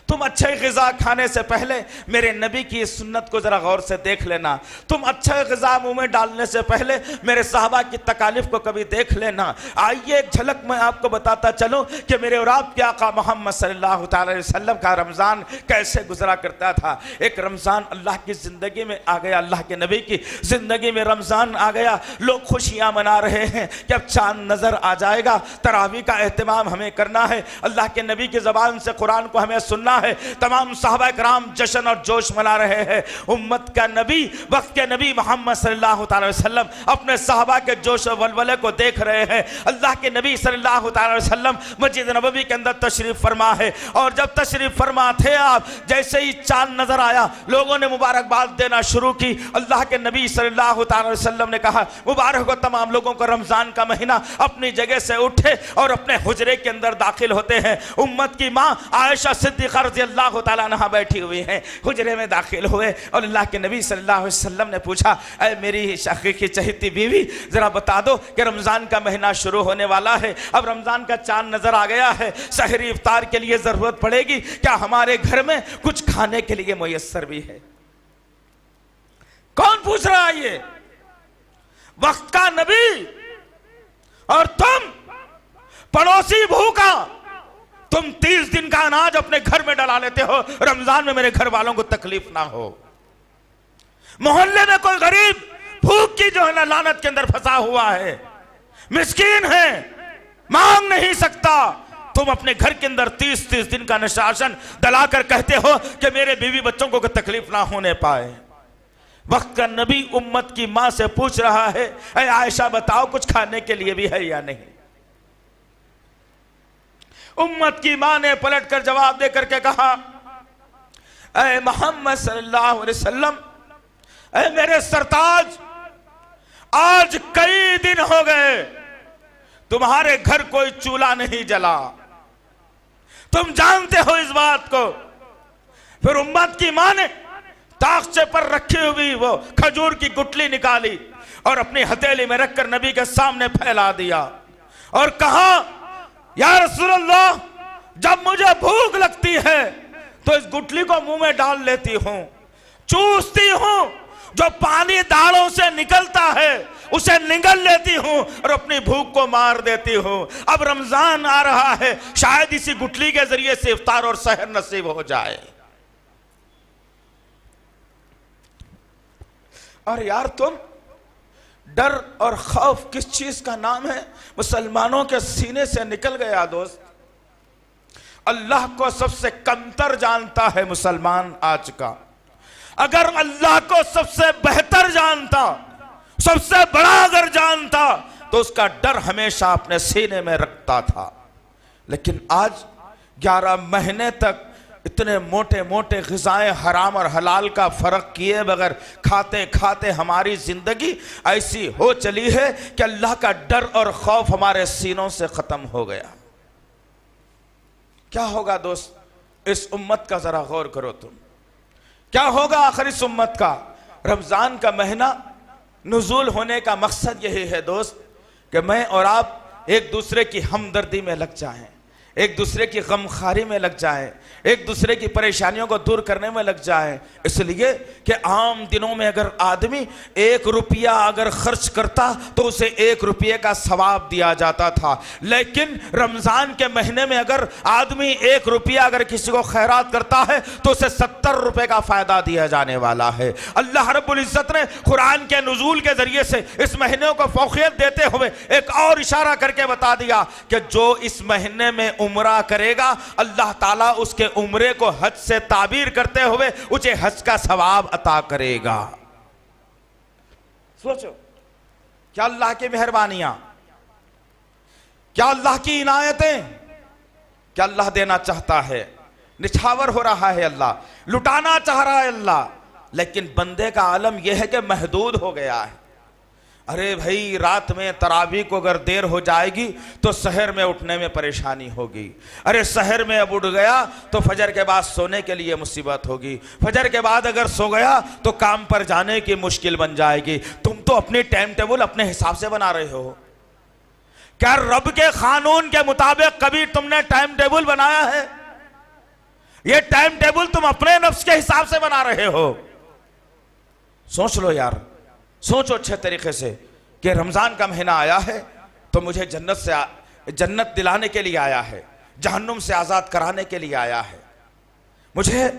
तुम अच्छे ग़िज़ा खाने से पहले मेरे नबी की इस सुन्नत को ज़रा गौर से देख लेना। तुम अच्छा ग़िज़ा मुंह में डालने से पहले मेरे सहाबा की तकालीफ को कभी देख लेना। आइए एक झलक मैं आपको बताता चलूं कि मेरे और आपके आका मोहम्मद सल्लल्लाहु अलैहि वसल्लम का रमज़ान कैसे गुजरा करता था। एक रमज़ान अल्लाह की ज़िंदगी में आ गया, अल्लाह के नबी की ज़िंदगी में रमज़ान आ गया। लोग खुशियाँ मना रहे हैं कि अब चाँद नज़र आ जाएगा, तरावी का एहतमाम हमें करना है, अल्लाह के नबी की ज़बान से कुरान को हमें सुनना है। तमाम सहाबा कराम जश्न और जोश मना रहे हैं। उम्मत का नबी, वक्त के नबी मोहम्मद सल्लल्लाहु अलैहि वसल्लम अपने सहाबा के जोश और वलवले को देख रहे हैं। अल्लाह के नबी सल्लल्लाहु अलैहि वसल्लम मस्जिद नबवी के अंदर तशरीफ फरमा है और जब तशरीफ फरमा थे आप, जैसे ही चांद नजर आया लोगों ने मुबारकबाद देना शुरू की। अल्लाह के नबी सल्लल्लाहु अलैहि वसल्लम ने कहा, मुबारक हो तमाम लोगों को रमजान का महीना। अपनी जगह से उठे और अपने हुजरे के अंदर दाखिल होते हैं। उम्मत की माँ आयशा सिद्दीक़ा रज़ी अल्लाह ताला अन्हा बैठी हुई हैं, हुजरे में दाखिल हुए और अल्लाह के नबी सल्लल्लाहु अलैहि वसल्लम ने पूछा, ऐ मेरी हकीकी चहेती बीवी, जरा बता दो कि रमजान का महीना शुरू होने वाला है, अब रमजान का चांद नजर आ गया है, सहरी इफ्तार के लिए जरूरत पड़ेगी, क्या हमारे घर में कुछ खाने के लिए मुयस्सर भी है? कौन पूछ रहा है? ये वक्त का नबी और तुम पड़ोसी भूखा, तुम 30 दिन का अनाज अपने घर में डला लेते हो, रमजान में मेरे घर वालों को तकलीफ ना हो। मोहल्ले में कोई गरीब भूख की जो है ना लानत के अंदर फंसा हुआ है, मिस्कीन है, मांग नहीं सकता, तुम अपने घर के अंदर 30 दिन का निशासन डलाकर कहते हो कि मेरे बीवी बच्चों को तकलीफ ना होने पाए। वक्त का नबी उम्मत की मां से पूछ रहा है, ऐ आयशा बताओ कुछ खाने के लिए भी है या नहीं? उम्मत की मां ने पलटकर जवाब देकर के कहा, ऐ मोहम्मद सल्लल्लाहु अलैहि वसल्लम, ऐ मेरे सरताज, आज कई दिन हो गए तुम्हारे घर कोई चूल्हा नहीं जला, तुम जानते हो इस बात को। फिर उम्मत की मां ने ताख्ते पर रखी हुई वो खजूर की गुठली निकाली और अपनी हथेली में रखकर नबी के सामने फैला दिया और कहा, या रसूल अल्लाह, जब मुझे भूख लगती है तो इस गुठली को मुंह में डाल लेती हूं, चूसती हूं, जो पानी दाढ़ों से निकलता है उसे निगल लेती हूं और अपनी भूख को मार देती हूं। अब रमजान आ रहा है, शायद इसी गुठली के जरिए से इफ्तार और सहर नसीब हो जाए। और यार तुम, डर और खौफ किस चीज का नाम है, मुसलमानों के सीने से निकल गया दोस्त। अल्लाह को सबसे कमतर जानता है मुसलमान आज का। अगर अल्लाह को सबसे बेहतर जानता, सबसे बड़ा अगर जानता, तो उसका डर हमेशा अपने सीने में रखता था। लेकिन आज 11 महीने तक इतने मोटे मोटे ग़िज़ाएं हराम और हलाल का फ़र्क किए बगैर खाते खाते हमारी ज़िंदगी ऐसी हो चली है कि अल्लाह का डर और खौफ हमारे सीनों से ख़त्म हो गया। क्या होगा दोस्त इस उम्मत का ज़रा गौर करो तुम, क्या होगा आखिर इस उम्मत का? रमज़ान का महीना नुज़ूल होने का मकसद यही है दोस्त कि मैं और आप एक दूसरे की हमदर्दी में लग जाएं, एक दूसरे की गमखारी में लग जाएं, एक दूसरे की परेशानियों को दूर करने में लग जाएं। इसलिए कि आम दिनों में अगर आदमी 1 रुपया अगर खर्च करता तो उसे 1 रुपये का सवाब दिया जाता था, लेकिन रमज़ान के महीने में अगर आदमी 1 रुपया अगर किसी को खैरात करता है तो उसे 70 रुपये का फ़ायदा दिया जाने वाला है। अल्लाह रब्बुल इज़्ज़त ने कुरान के नुज़ूल के ज़रिए से इस महीने को फौक़ियत देते हुए एक और इशारा करके बता दिया कि जो इस महीने में उम्रा करेगा अल्लाह ताला उसके उम्रे को हज से ताबीर करते हुए उसे हज का सवाब अता करेगा। सोचो क्या अल्लाह की मेहरबानियां, क्या अल्लाह की इनायतें, क्या अल्लाह देना चाहता है, निछावर हो रहा है अल्लाह, लुटाना चाह रहा है अल्लाह, लेकिन बंदे का आलम यह है कि महदूद हो गया है। अरे भाई रात में तरावी को अगर देर हो जाएगी तो सहर में उठने में परेशानी होगी, अरे सहर में अब उठ गया तो फजर के बाद सोने के लिए मुसीबत होगी, फजर के बाद अगर सो गया तो काम पर जाने की मुश्किल बन जाएगी। तुम तो अपनी टाइम टेबल अपने हिसाब से बना रहे हो। क्या रब के कानून के मुताबिक कभी तुमने टाइम टेबल बनाया है? ये टाइम टेबल तुम अपने नफ्स के हिसाब से बना रहे हो। सोच लो यार, सोचो अच्छे तरीके से कि रमज़ान का महीना आया है तो मुझे जन्नत दिलाने के लिए आया है, जहन्नुम से आज़ाद कराने के लिए आया है, मुझे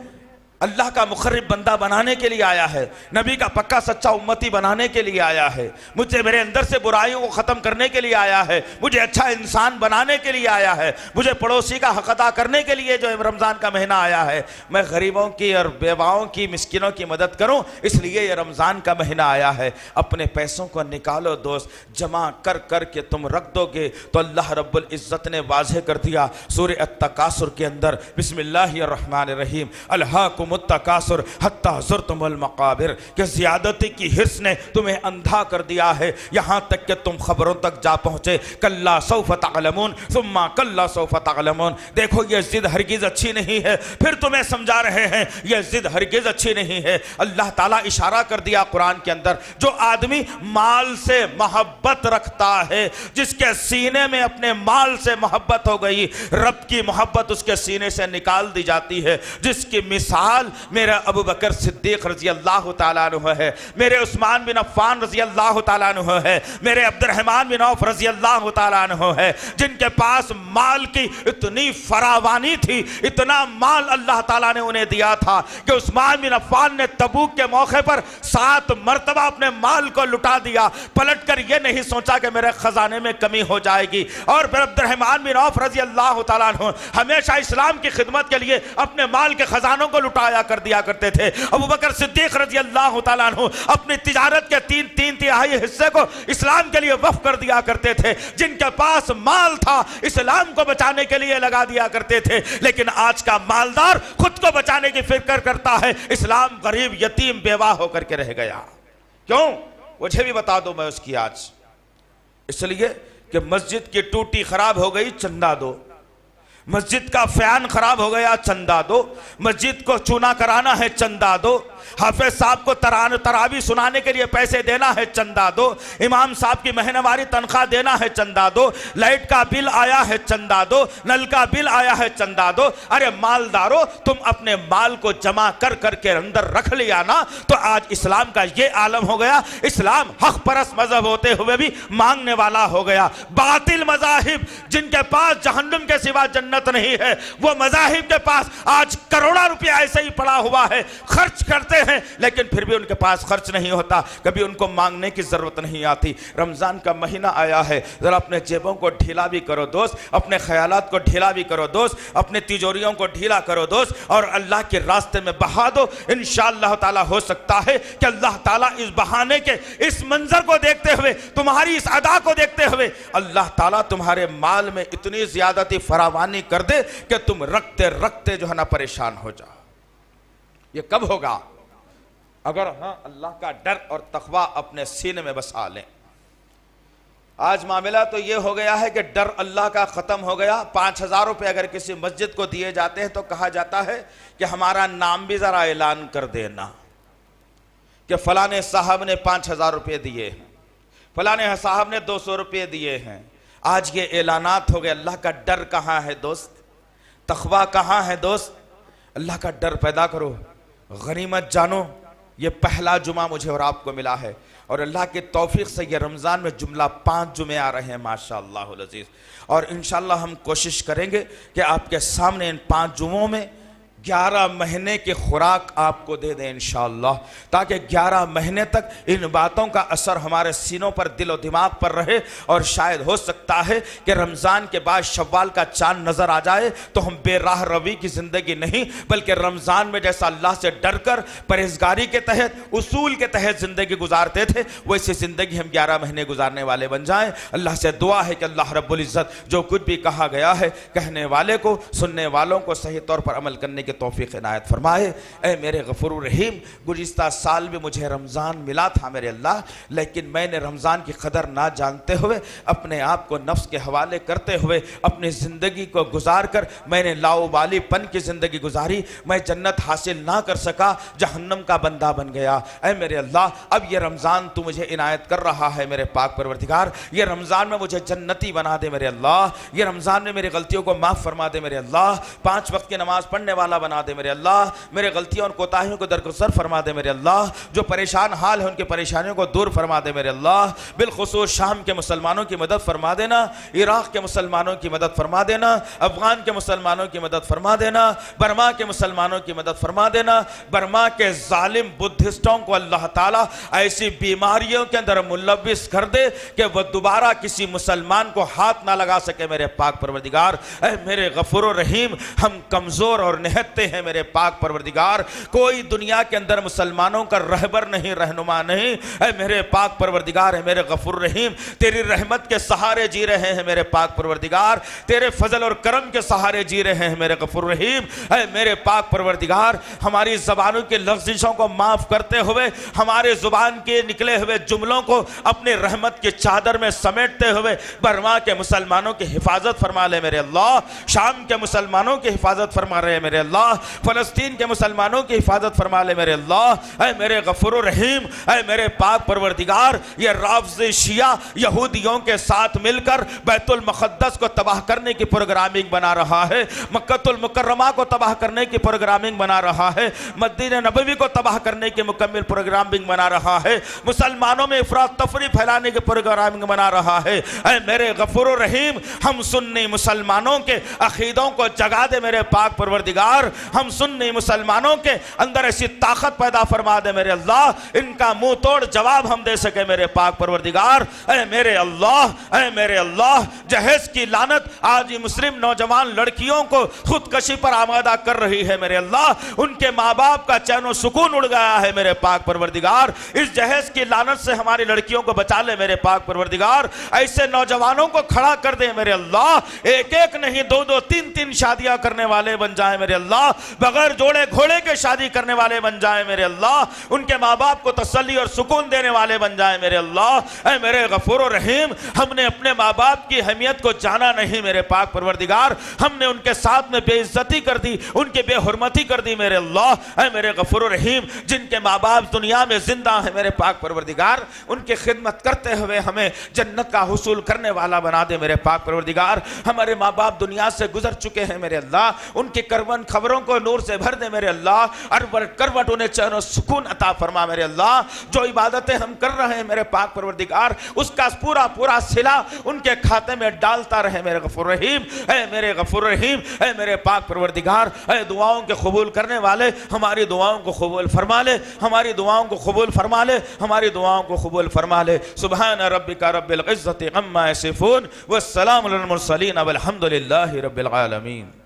अल्लाह का मुखर्रिब बंदा बनाने के लिए आया है, नबी का पक्का सच्चा उम्मती बनाने के लिए आया है, मुझे मेरे अंदर से बुराइयों को ख़त्म करने के लिए आया है, मुझे अच्छा इंसान बनाने के लिए आया है, मुझे पड़ोसी का हक अदा करने के लिए जो रमज़ान का महीना आया है, मैं गरीबों की और बेवाओं की मिस्किनों की मदद करूं, इसलिए ये रमज़ान का महीना आया है। अपने पैसों को निकालो दोस्त, जमा कर कर के तुम रख दोगे तो अल्लाह रब्बुल इज़्ज़त ने वाज़ेह कर दिया सूरह अत-तकासुर के अंदर, बिस्मिल्लाहिर्रहमानिर्रहीम, अल्हाकुम मुत्तकासुर हत्ता ज़ुरतुमुल मक़ाबिर, कि ज़ियादती की हिर्स ने तुम्हें अंधा कर दिया है यहाँ तक कि तुम खबरों तक जा पहुँचे। कल्ला सौफ़ तअलमून सुम्मा कल्ला सौफ़ तअलमून। देखो ये ज़िद हरगिज़ अच्छी नहीं है, फिर तुम्हें समझा रहे हैं ये ज़िद हरगिज़ अच्छी नहीं है। अल्लाह ताला इशारा कर दिया कुरान के अंदर, जो आदमी माल से मोहब्बत रखता है, जिसके सीने में अपने माल से मोहब्बत हो गई, रब की मोहब्बत उसके सीने से निकाल दी जाती है। जिसकी मिसाल मेरा अबू बकर सिद्दीक रज़ी अल्लाह ताला अन्हु है, मेरे उस्मान बिन अफ़्फ़ान रज़ी अल्लाह ताला अन्हु है, मेरे अब्दुर्रहमान बिन औफ रज़ी अल्लाह ताला अन्हु है, जिनके पास माल की इतनी फरावानी थी, इतना माल अल्लाह ताला ने उन्हें दिया था कि उस्मान बिन अफ़्फ़ान ने तबूक के मौके पर 7 मरतबा अपने माल को लुटा दिया, पलट कर यह नहीं सोचा कि मेरे खजाने में कमी हो जाएगी। और फिर अब्दुर्रहमान बिन औफ रज़ी अल्लाह ताला अन्हु हमेशा इस्लाम की खिदमत के लिए अपने माल के खजानों को लुटाया कर दिया करते थे। अबू बकर सिद्दीक रज़ी अल्लाह ताला अन्हु अपनी तिजारत के 3 तिहाई हिस्से को इस्लाम के लिए वक्फ कर दिया करते थे। जिनके पास माल था इस्लाम को बचाने के लिए लगा दिया करते थे, लेकिन आज का मालदार खुद को बचाने की फिक्र करता है, इस्लाम गरीब यतीम बेवा होकर के रह गया। क्यों? मुझे भी बता दो मैं उसकी आज, इसलिए कि मस्जिद की टूटी खराब हो गई, चंदा दो, मस्जिद का फैन खराब हो गया, चंदा दो, मस्जिद को चूना कराना है, चंदा दो, हाफिज साहब को तरावी सुनाने के लिए पैसे देना है, चंदा दो, इमाम साहब की महीनेवारी तनख्वाह देना है, चंदा दो, लाइट का बिल आया है, चंदा दो, नल का बिल आया है, चंदा दो। अरे मालदारों, तुम अपने माल को जमा कर करके अंदर रख लिया ना, तो आज इस्लाम का ये आलम हो गया। इस्लाम हक परस्त मजहब होते हुए भी मांगने वाला हो गया। बातिल मजाहिब जिनके पास जहन्नुम के सिवा जन्नत नहीं है, वो मजाहिब के पास आज करोड़ों रुपया ऐसे ही पड़ा हुआ है, खर्च करते हैं लेकिन फिर भी उनके पास खर्च नहीं होता, कभी उनको मांगने की जरूरत नहीं आती। रमजान का महीना आया है, जरा अपने जेबों को ढीला भी करो दोस्त, अपने ख्यालात को ढीला भी करो दोस्त, अपने तिजोरियों को ढीला करो दोस्त, और अल्लाह के रास्ते में बहा दो। इंशाअल्लाह ताला हो सकता है कि अल्लाह ताला इस बहाने के इस मंजर को देखते हुए, तुम्हारी इस अदा को देखते हुए, अल्लाह ताला तुम्हारे माल में इतनी ज्यादती फरावानी कर दे कि तुम रखते रखते जो है ना परेशान हो जाओ। ये कब होगा? अगर हाँ अल्लाह का डर और तकवा अपने सीने में बसा लें। आज मामला तो ये हो गया है कि डर अल्लाह का ख़त्म हो गया। 5000 रुपये अगर किसी मस्जिद को दिए जाते हैं तो कहा जाता है कि हमारा नाम भी ज़रा ऐलान कर देना, कि फलाने साहब ने 5,000 रुपये दिए हैं, फलाने साहब ने 200 रुपये दिए हैं। आज ये ऐलानात हो गए। अल्लाह का डर कहाँ है दोस्त? तकवा कहाँ है दोस्त? अल्लाह का डर पैदा करो, गनीमत जानो। ये पहला जुमा मुझे और आपको मिला है और अल्लाह के तौफीक से ये रमज़ान में जुमला 5 जुमे आ रहे हैं माशाअल्लाह अज़ीज़। और इंशाअल्लाह हम कोशिश करेंगे कि आपके सामने इन 5 जुमों में 11 महीने की खुराक आपको दे दें इंशाअल्लाह, ताकि 11 महीने तक इन बातों का असर हमारे सीनों पर, दिलो दिमाग पर रहे। और शायद हो सकता है कि रमज़ान के बाद शव्वाल का चांद नज़र आ जाए तो हम बेराह रवी की ज़िंदगी नहीं, बल्कि रमज़ान में जैसा अल्लाह से डर कर परहेजगारी के तहत, उसूल के तहत ज़िंदगी गुजारते थे, वैसी ज़िंदगी हम 11 महीने गुजारने वाले बन जाएँ। अल्लाह से दुआ है कि अल्लाह रब्बुल इज़्ज़त जो कुछ भी कहा गया है, कहने वाले को, सुनने वालों को सही तौर पर अमल करने तौफीक इनायत फरमाए। ऐ मेरे गफूर रहीम, गुज़िश्ता साल भी मुझे रमज़ान मिला था मेरे अल्लाह, लेकिन मैंने रमज़ान की कदर ना जानते हुए, अपने आप को नफ्स के हवाले करते हुए, अपनी ज़िंदगी को गुजार कर मैंने लाउबालीपन की ज़िंदगी गुजारी। मैं जन्नत हासिल ना कर सका, जहन्नम का बंदा बन गया। ऐ मेरे अल्लाह, अब ये रमज़ान तू मुझे इनायत कर रहा है मेरे पाक परवरदिगार, ये रमज़ान में मुझे जन्नती बना दे मेरे अल्लाह, ये रमज़ान में मेरी गलतियों को माफ़ फरमा दे मेरे अल्लाह, 5 वक्त की नमाज़ पढ़ने वाला बना दे मेरे अल्लाह, मेरे गलतियों और कोताहियों को दरगुजर फरमा दे मेरे अल्लाह, जो परेशान हाल है उनकी परेशानियों को दूर फरमा दे मेरे अल्लाह। बिलखुसूस शाम के मुसलमानों की मदद फरमा देना, इराक के मुसलमानों की मदद फरमा देना, अफगान के मुसलमानों की मदद फरमा देना, बर्मा के मुसलमानों की मदद फरमा देना। बर्मा के जालिम बुद्धिस्टों को अल्लाह ताला ऐसी बीमारियों के अंदर मुलव्विस कर दे कि वह दोबारा किसी मुसलमान को हाथ ना लगा सके मेरे पाक परवरदिगार। ऐ मेरे गफूर रहीम, हम कमज़ोर और निहत्ते हैं मेरे पाक परवरदिगार, कोई दुनिया के अंदर मुसलमानों का रहबर नहीं, रहनुमा नहीं। ऐ मेरे पाक परवरदिगार, है मेरे गफूर रहीम, तेरी रहमत के सहारे जी रहे हैं मेरे पाक परवरदिगार, तेरे फजल और करम के सहारे जी रहे हैं मेरे गफूर रहीम। ऐ मेरे पाक परवरदिगार, हमारी ज़बानों की लफ्ज़िशों को माफ़ करते हुए, हमारे ज़ुबान के निकले हुए जुमलों को अपने रहमत की चादर में समेटते हुए बर्मा के मुसलमानों की हिफाजत फरमा ले मेरे अल्लाह, शाम के मुसलमानों की हिफाजत फरमा रहे मेरे अल्लाह, फ़लस्तीन के मुसलमानों की हिफाजत फरमा ले मेरे अल्लाह। ऐ मेरे गफूर रहीम, ऐ मेरे पाक परवरदिगार, ये राफ़ज़ी शिया यहूदियों के साथ मिलकर बैतुल मुक़द्दस को तबाह करने की प्रोग्रामिंग बना रहा है, मक्कतुल मुकर्रमा को तबाह करने की प्रोग्रामिंग बना रहा है, मदीना नबवी को तबाह करने की मुकम्मल प्रोग्रामिंग बना रहा है, मुसलमानों में इफ़रात तफरी फैलाने की प्रोग्रामिंग बना रहा है। ऐ मेरे गफूर रहीम, हम सुन्नी मुसलमानों के अकीदों को जगा दे मेरे पाक परवरदिगार, हम सुन्नी मुसलमानों के अंदर ऐसी ताकत पैदा फरमा दे मेरे अल्लाह, इनका मुंह तोड़ जवाब हम दे सके मेरे पाक परवरदिगार। ऐ मेरे अल्लाह, ऐ मेरे अल्लाह, जहेज की लानत आज मुस्लिम नौजवान लड़कियों को खुदकशी पर आमादा कर रही है मेरे अल्लाह, उनके माँ बाप का चैन सुकून उड़ गया है मेरे पाक परवरदिगार। इस जहेज की लानत से हमारी लड़कियों को बचा ले मेरे पाक परवरदिगार, ऐसे नौजवानों को खड़ा कर दे मेरे अल्लाह, एक एक नहीं 2-2 3-3 शादियां करने वाले बन जाए मेरे अल्लाह, बगैर जोड़े घोड़े के शादी करने वाले बन जाए मेरे अल्लाह, उनके माँ बाप को तसल्ली और सुकून देने वाले बन जाए मेरे अल्लाह। ऐ मेरे गफूर रहीम, हमने अपने माँ बाप की अहमियत को जाना नहीं मेरे पाक परवरदिगार, हमने उनके साथ में बेइज्जती कर दी, उनकी बेहुरमती कर दी मेरे अल्लाह। ऐ मेरे गफूर रहीम, जिनके माँ बाप दुनिया में जिंदा है मेरे पाक परवरदिगार, उनकी खिदमत करते हुए हमें जन्नत का हुसूल करने वाला बना दे मेरे पाक परवरदिगार। हमारे माँ बाप दुनिया से गुजर चुके हैं मेरे अल्लाह, उनकी करवन खबरों को नूर से भर दे मेरे अल्लाह, अरबर करवट उन्हें चैन और सुकून अता फरमा मेरे अल्लाह। जो इबादतें हम कर रहे हैं मेरे पाक परवरदिगार, उसका पूरा पूरा सिला उनके खाते में डालता रहे मेरे गफूर रहीम। ऐ मेरे गफूर रहीम, ऐ मेरे पाक परवरदिगार, ऐ दुआओं के कबूल करने वाले, हमारी दुआओं को कबूल फरमा ले, हमारी दुआओं को कबूल फरमा ले, हमारी दुआओं को कबूल फरमा ले। सुभान रब्बिका रब्बिल इज्जति अम्मा यसिफून, वस्सलामु अलल मुरसलीन वल्हम्दुलिल्लाहि रब्बिल आलमीन।